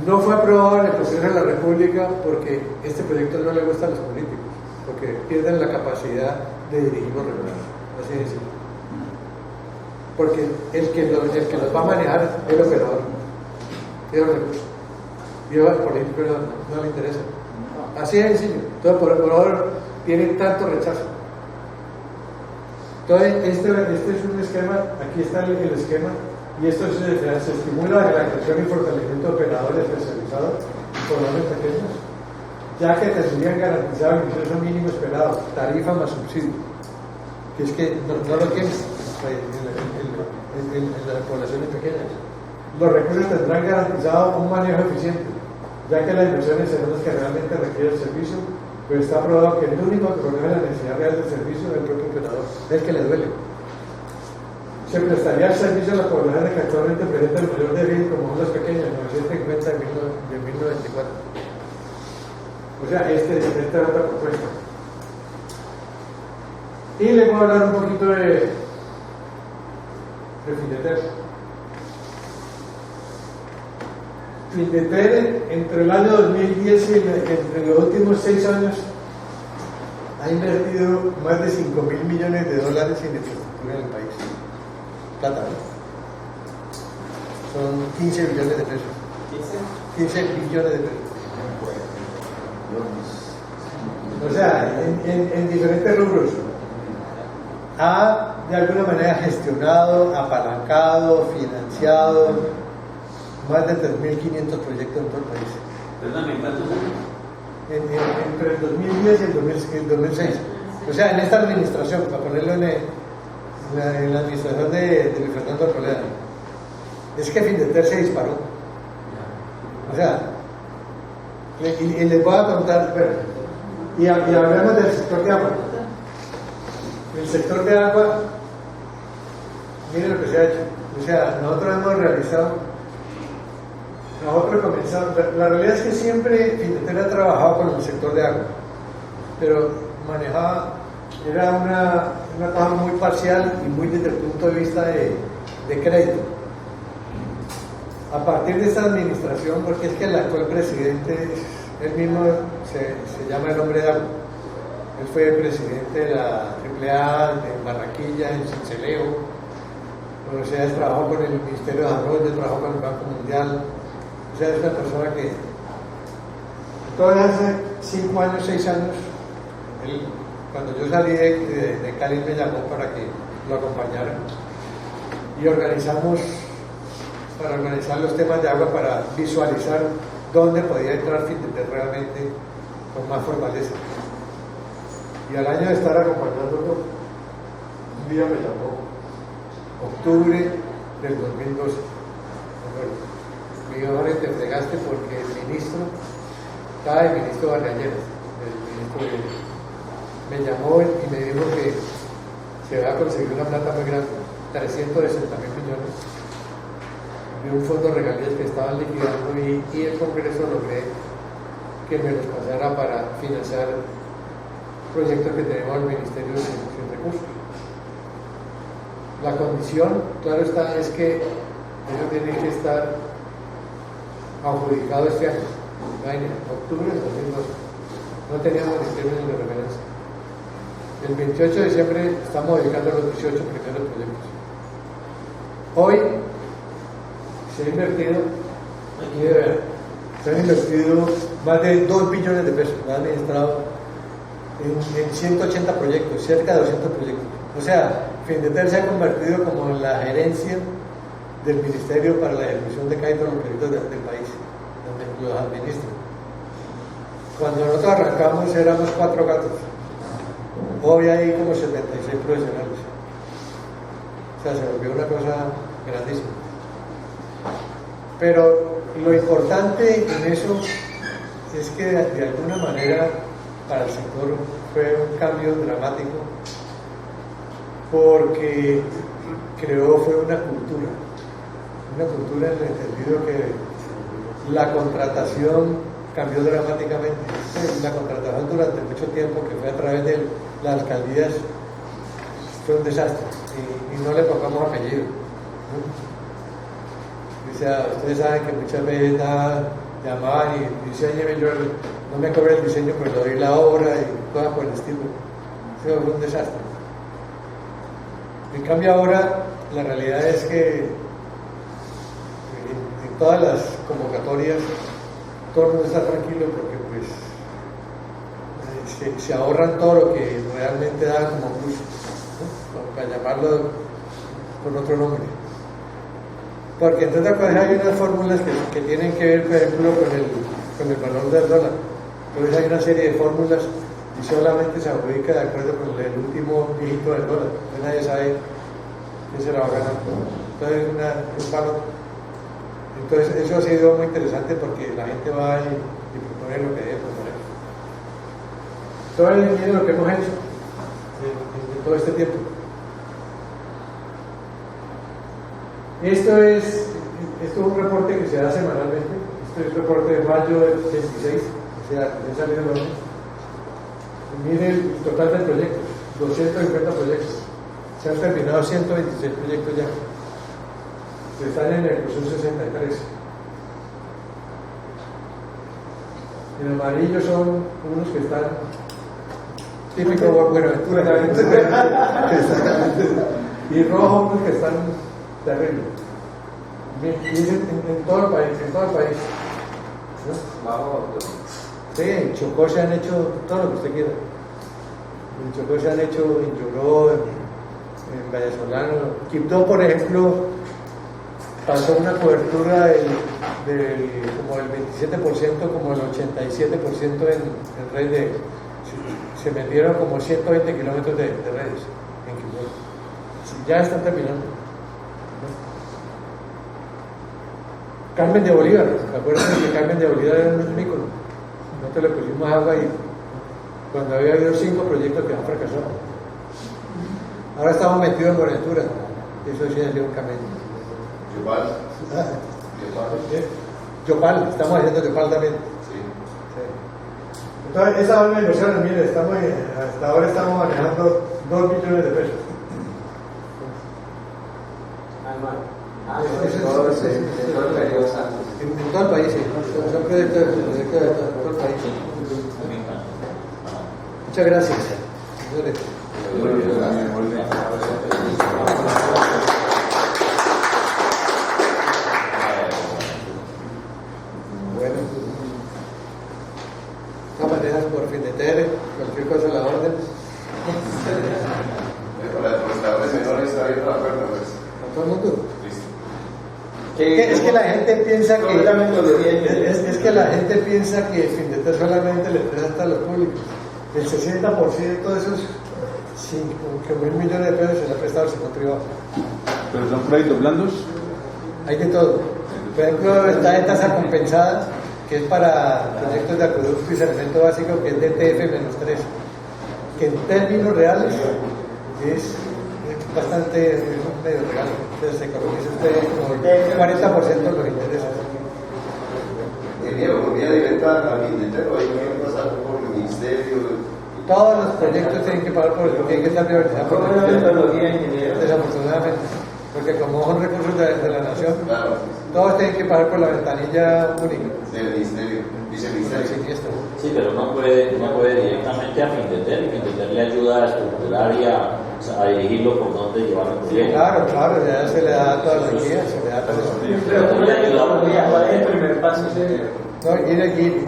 No fue aprobado en el Congreso de la República porque este proyecto no le gusta a los políticos, porque pierden la capacidad de dirigir los recursos, así de sencillo. Porque el que los va a manejar es el operador, es el recurso. Y al político no le interesa. Así de sencillo. Entonces, por ahora tiene tanto rechazo. Entonces, este es un esquema, aquí está el esquema, y esto se estimula la creación y fortalecimiento de operadores especializados y pobladores pequeños, ya que tendrían garantizado el ingreso mínimo esperado, tarifa más subsidio, que es que no lo tienen en las poblaciones pequeñas. Los recursos tendrán garantizado un manejo eficiente, ya que las inversiones serán las que realmente requieren el servicio, pero está probado que el único que conoce la necesidad real del servicio es el propio operador, es el que le duele. Se prestaría el servicio a las poblaciones que actualmente presentan el mayor déficit, como son las pequeñas, 950 de 1094. O sea, esta es otra propuesta. Y les voy a hablar un poquito de Findeter. Findeter, entre el año 2010 y entre los últimos 6 años, ha invertido más de $5.000 millones en infraestructura en el país. Plata, ¿no? Son 15 billones de pesos. 15 billones de pesos. O sea, en diferentes rubros. Ha de alguna manera gestionado, apalancado, financiado más de 3.500 proyectos en todo el país. Perdóname, ¿cuántos años? Entre el 2010 y el 2006. O sea, en esta administración, para ponerlo en la administración de Luis Fernando Arboleda, es que Findeter se disparó. O sea, y les voy a contar, bueno, y hablemos del sector de agua. El sector de agua, miren lo que se ha hecho. O sea, nosotros hemos realizado. Nosotros comenzamos, la realidad es que siempre Findeter ha trabajado con el sector de agua, pero manejaba, era una cosa muy parcial y muy desde el punto de vista de crédito. A partir de esta administración, porque es que el actual presidente, él mismo se llama el hombre de agua, él fue presidente de la AAA en Barranquilla, en Cincelejo, o sea, él trabajó con el Ministerio de Desarrollo, trabajó con el Banco Mundial. O sea, es una persona que todavía hace 5 años, 6 años, cuando yo salí de Cali me llamó para que lo acompañara y para organizar los temas de agua, para visualizar dónde podía entrar Findeter realmente con más fortaleza. Y al año de estar acompañándolo, un día me llamó, octubre del 2012. Me dijo: Jorge, te fregaste porque el ministro Bargalleras, me llamó y me dijo que se va a conseguir una plata muy grande, 360.000 millones, de un fondo de regalías que estaban liquidando, y el Congreso logré que me los pasara para financiar proyectos que tenemos al Ministerio sin recursos. La condición, claro está, es que Eso tiene que estar adjudicado este año, en octubre de 2012. No teníamos ni términos de referencia. El 28 de diciembre estamos dedicando los 18 primeros proyectos. Hoy se ha invertido, aquí de ver, se han invertido más de 2 billones de pesos, se han administrado en 180 proyectos, cerca de 200 proyectos. O sea, Findeter se ha convertido como en la gerencia del Ministerio para la Ejecución de cada uno de los proyectos del país, donde los administran. Cuando nosotros arrancamos éramos 4 gatos. Hoy hay como 76 profesionales. O sea, se volvió una cosa grandísima. Pero lo importante en eso es que de alguna manera para el sector fue un cambio dramático, porque fue una cultura en el entendido que la contratación cambió dramáticamente. La contratación durante mucho tiempo, que fue a través de las alcaldías, fue un desastre y no le tocamos apellido, ¿no? O sea, ustedes saben que muchas veces llamaban y diseñeme, yo no me cobré el diseño, pero le doy la obra y cosas por el estilo. Eso fue un desastre. En cambio ahora la realidad es que en todas las convocatorias todo el mundo está tranquilo, porque pues se ahorran todo lo que realmente da como plus, ¿no? Para llamarlo con otro nombre. Porque entre otras cosas hay unas fórmulas que tienen que ver, por ejemplo, con el valor del dólar. Entonces hay una serie de fórmulas y solamente se adjudica de acuerdo con el último dígito del dólar. Entonces nadie sabe quién se la va a ganar. Entonces es un palo. Entonces eso ha sido muy interesante, porque la gente va y propone lo que debe proponer. Todo es lo que hemos hecho en todo este tiempo. Esto es un reporte que se da semanalmente. Este es el reporte de mayo del 26, o sea, ya salió el orden. Mire el total de proyectos, 250 proyectos. Se han terminado 126 proyectos ya. Están en el proceso 63. En amarillo son unos que están típico Buenaventura, y rojo unos que están terribles. En todo el país, ¿no? Sí, en Chocó se han hecho todo lo que usted quiera. En Chocó se han hecho, en Lloró, en Vallasolano. Quibdó, por ejemplo, pasó una cobertura como el 27%, como el 87% en red de... Se metieron como 120 kilómetros de redes en Quibdó. Ya están terminando, ¿no? Carmen de Bolívar, ¿se acuerdan que Carmen de Bolívar era un ícono? Nosotros le pusimos agua y cuando había habido 5 proyectos que han fracasado. Ahora estamos metidos en Buenaventura. Eso sí es de un camino. Yopal, estamos haciendo Yopal también. Sí. Entonces, esa es la inversión, mire, hasta ahora estamos manejando 2 millones de pesos. En todo el periodo santo. En todo el país, sí. Son proyectos de todo el país. Muchas gracias. Bueno, no manejas por Findeter, cualquier cosa a la orden. Para los trabajadores menores está abierta la puerta, pues. ¿A todo el mundo? Listo. Es que la gente piensa que la gente piensa que Findeter solamente le presta a los públicos. El 60% de esos 5.000 millones de pesos se le ha prestado al sector privado. ¿Pero son proyectos blandos? Hay de todo. Por ejemplo, está de tasa compensada, que es para proyectos de acueducto y saneamiento básico, que es de TF-3, que en términos reales es bastante, es un medio regalo. Entonces se economiza usted como el 40% de los intereses. Ingeniero, por vía directa al Findeter, o hay que pasar por el ministerio. Todos los proyectos tienen que pagar tienen que estar privatizados por el ministerio. Desafortunadamente. porque como son recursos de la nación, Claro, todos tienen que pasar por la ventanilla única del ministerio, del viceministerio. siniestro. Sí, pero no puede directamente a Findenter, y Findenter le ayuda a estructurar y a dirigirlo por dónde llevar el proyecto. Claro, ya se le da toda la guía, se le da todo eso. Pero ¿cómo le ayuda? ¿Cuál es el primer paso? No, ir aquí,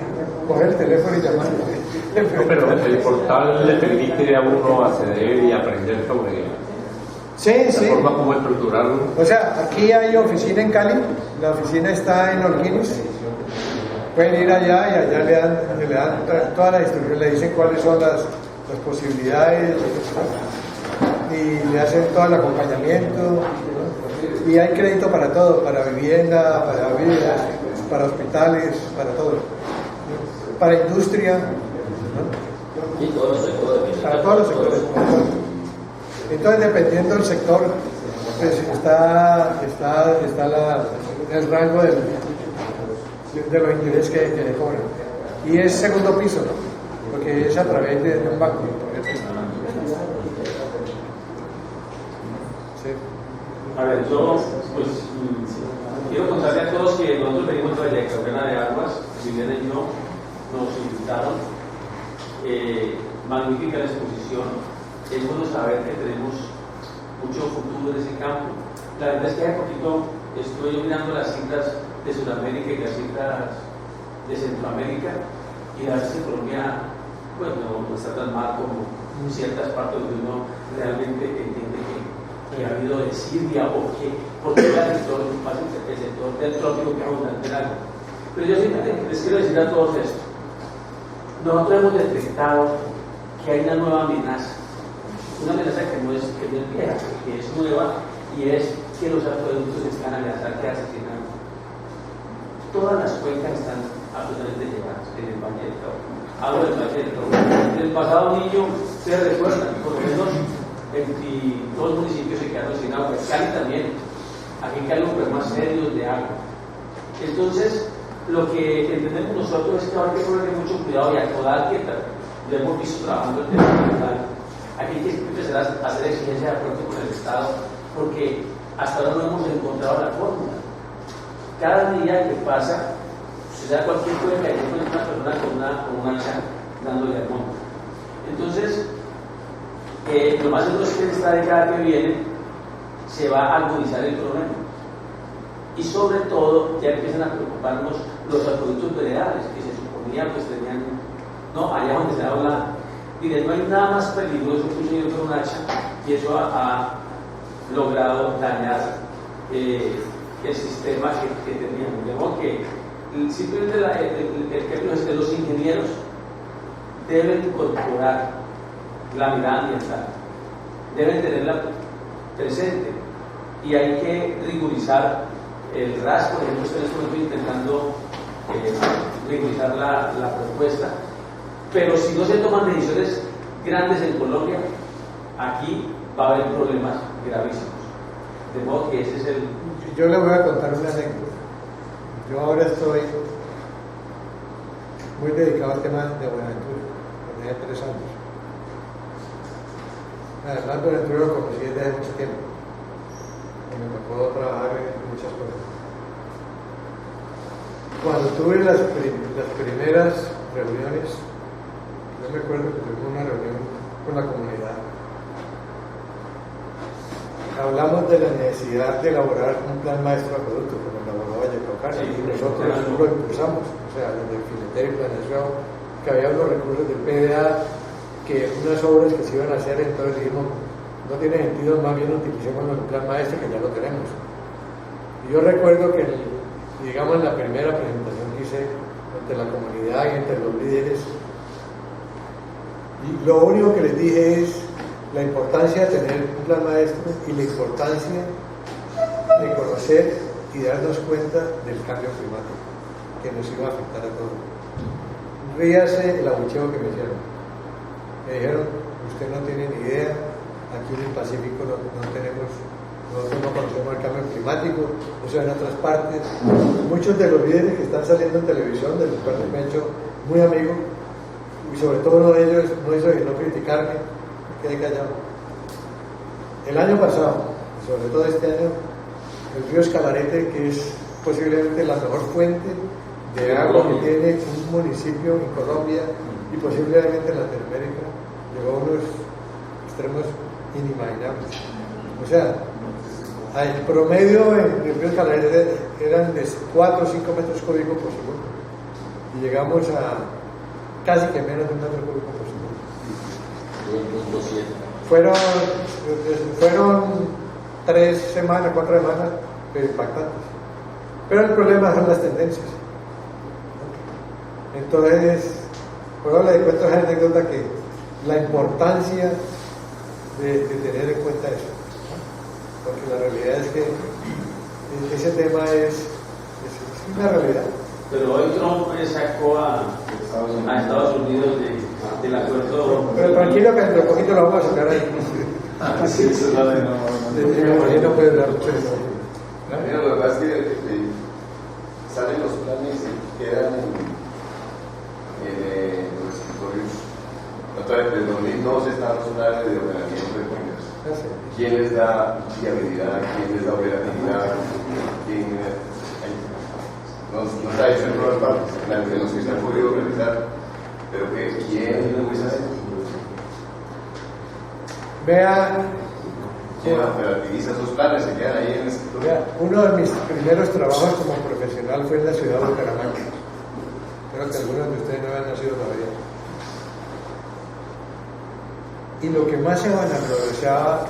coger el teléfono y llamar. No, pero el portal le permite a uno acceder y aprender sobre Sí, la sí. forma como estructurarlo. O sea, aquí hay oficina en Cali, la oficina está en Orquinis. Pueden ir allá y allá le dan toda la instrucción, le dicen cuáles son las posibilidades y le hacen todo el acompañamiento. ¿No? Y hay crédito para todo, para vivienda, para vidas, para hospitales, para todo. Para industria, ¿no? Y todos los sectores. Para todos los sectores. Entonces, dependiendo del sector, pues está el rango de los intereses que le cobran. Y es segundo piso, ¿no? Porque es a través de un banco. Sí. A ver, yo pues quiero contarle a todos que nosotros venimos de la Carrera de Aguas, Viviana y yo nos invitaron, magnífica la exposición, es bueno saber que tenemos mucho futuro en ese campo. La verdad es que hace poquito estoy mirando las cifras de Sudamérica y las cifras de Centroamérica, y la verdad es que Colombia pues, no está tan mal como ciertas partes donde uno realmente entiende que ha habido desidia o porque es el sector del trópico que abundante en agua. Pero yo siempre les quiero decir a todos esto. Nosotros hemos detectado que hay una nueva amenaza que no es vieja, que es nueva, y es que los acueductos están amenazados de asesinando. Todas las cuencas están absolutamente llevadas en el Valle del Cauca. Hablo del Valle del Cauca. Del pasado niño se recuerdan, por lo menos 22 municipios se quedaron sin agua. Cali también. Aquí hay algo más serios de agua. Entonces, lo que entendemos nosotros es que ahora hay que ponerle mucho cuidado, y a Codal, que lo hemos visto trabajando el tema ambiental. Aquí hay que empezar a hacer exigencia de acuerdo con el Estado, porque hasta ahora no hemos encontrado la fórmula. Cada día que pasa, se da cualquier cosa y hay una persona con una hacha dándole al monte. Entonces, lo más seguro es que en esta década que viene se va a agudizar el problema. Y sobre todo, ya empiezan a preocuparnos los acueductos veredales, que se suponía pues tenían, no, allá donde se habla. Miren, no hay nada más peligroso que un señor con un hacha, y eso ha logrado dañar el sistema que teníamos. De modo que simplemente el ejemplo es que los ingenieros deben incorporar la mirada ambiental, deben tenerla presente, y hay que rigorizar el RAS. Por ejemplo, estoy intentando rigorizar la propuesta. Pero si no se toman decisiones grandes en Colombia, aquí va a haber problemas gravísimos. De modo que ese es el... Yo le voy a contar una anécdota. Yo ahora estoy muy dedicado al tema de Buenaventura, desde hace 3 años. Además, Buenaventura lo conocí desde hace mucho tiempo, y me tocó trabajar en muchas cosas. Cuando tuve las primeras reuniones, yo me acuerdo que tuvimos una reunión con la comunidad. Hablamos de la necesidad de elaborar un plan maestro de acueducto, como elaboró Vallecaucana, y nosotros lo impulsamos, o sea, desde el Findenter y Planeación, que había unos recursos del PDA, que unas obras que se iban a hacer, entonces dijimos, no tiene sentido, más bien utilicemos el plan maestro, que ya lo tenemos. Y yo recuerdo que, digamos, en la primera presentación que hice entre la comunidad y entre los líderes, y lo único que les dije es la importancia de tener un plan maestro y la importancia de conocer y darnos cuenta del cambio climático que nos iba a afectar a todos. Ríase el abucheo que me hicieron. Me dijeron, usted no tiene ni idea, aquí en el Pacífico nosotros no conocemos el cambio climático, eso en otras partes. Muchos de los líderes que están saliendo en televisión, de los cuales me he hecho muy amigo, y sobre todo uno de ellos no hizo sino criticarme, quedé callado. El año pasado, sobre todo este año, el río Escalarete, que es posiblemente la mejor fuente de agua que tiene un municipio en Colombia y posiblemente en Latinoamérica, llegó a unos extremos inimaginables. O sea, el promedio en el río Escalarete eran de 4 o 5 metros cúbicos por segundo y llegamos a casi que menos de 1 metro cúbico por segundo. Fueron 3 semanas, 4 semanas, pero impactantes. Pero el problema son las tendencias. Entonces, por eso le cuento esa anécdota, que la importancia de tener en cuenta eso, ¿no? Porque la realidad es que ese tema es una realidad. Pero hoy Trump sacó a Estados Unidos del acuerdo. Pero tranquilo, que dentro de poquito lo vamos a sacar ahí. Sí, eso es la de no puede dar mucho de eso. Mira, lo que pasa es que salen los planes y quedan en los escritorios. Otra vez, en 2012 están los planes de ordenamiento de cuencas. ¿Quién les da viabilidad? ¿Quién les da operatividad? No está hecho en todas partes, en los que se han podido realizar, pero ¿quién lo hizo hacer? Vea, ¿Quién operativiza esos planes? Se quedan ahí en el escritorio. vea, uno de mis primeros trabajos como profesional fue en la ciudad de Bucaramanga. Creo que algunos de ustedes no habían nacido todavía. Y lo que más se vanagloriaba,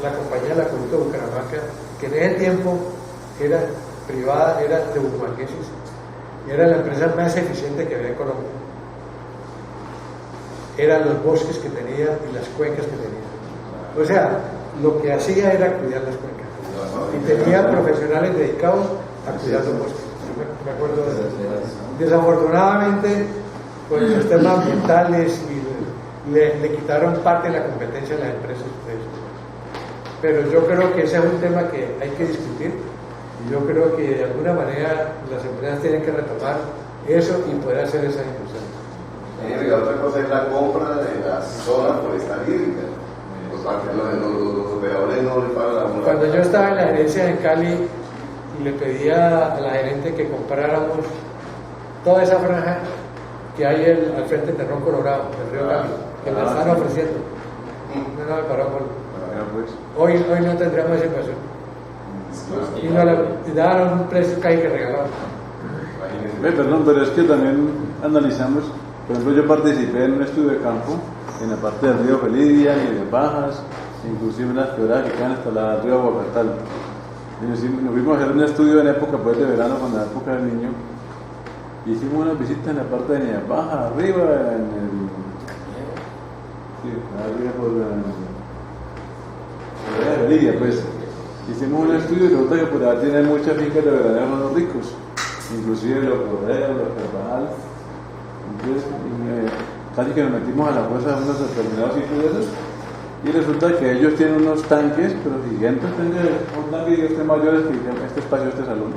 la compañía de la Acueducto de Bucaramanga, que en ese tiempo era privada, era de bumangueses, y era la empresa más eficiente que había en Colombia. Eran los bosques que tenía y las cuencas que tenía. O sea, lo que hacía era cuidar las cuencas. Y tenía profesionales dedicados a cuidar los bosques. Me acuerdo de eso. Desafortunadamente, pues los temas ambientales le quitaron parte de la competencia a las empresas. Pero yo creo que ese es un tema que hay que discutir. Y yo creo que de alguna manera las empresas tienen que retomar eso y poder hacer esa inversión. La otra cosa es la compra de la zona forestal hídrica. Por parte de los operadores no le pagan la zona. Cuando yo estaba en la gerencia en Cali y le pedía a la gerente que compráramos toda esa franja que hay al frente de Terrón Colorado, del río Cali, que me están ofreciendo. No me paró por... Hoy no tendríamos esa inversión. Y nos daban un precio casi que regalaban. Perdón, pero es que también analizamos, por ejemplo, yo participé en un estudio de campo en la parte del río Felidia y de Bajas, inclusive en las quebradas que quedan hasta el río Aguacatal. Y nos fuimos a hacer un estudio en época pues, de verano, con la época del niño. Hicimos una visita en la parte de Niña Baja, arriba, en el... Sí, arriba por la Felidia, pues. Hicimos un estudio y resulta que por allá tienen muchas fincas de veraneos los ricos, inclusive los Corderos, los Carvajal. Entonces, casi que nos metimos a la fuerza de unos determinados sitios de esos, y resulta que ellos tienen unos tanques, pero gigantes, un tanque y este mayores que este espacio, este salón.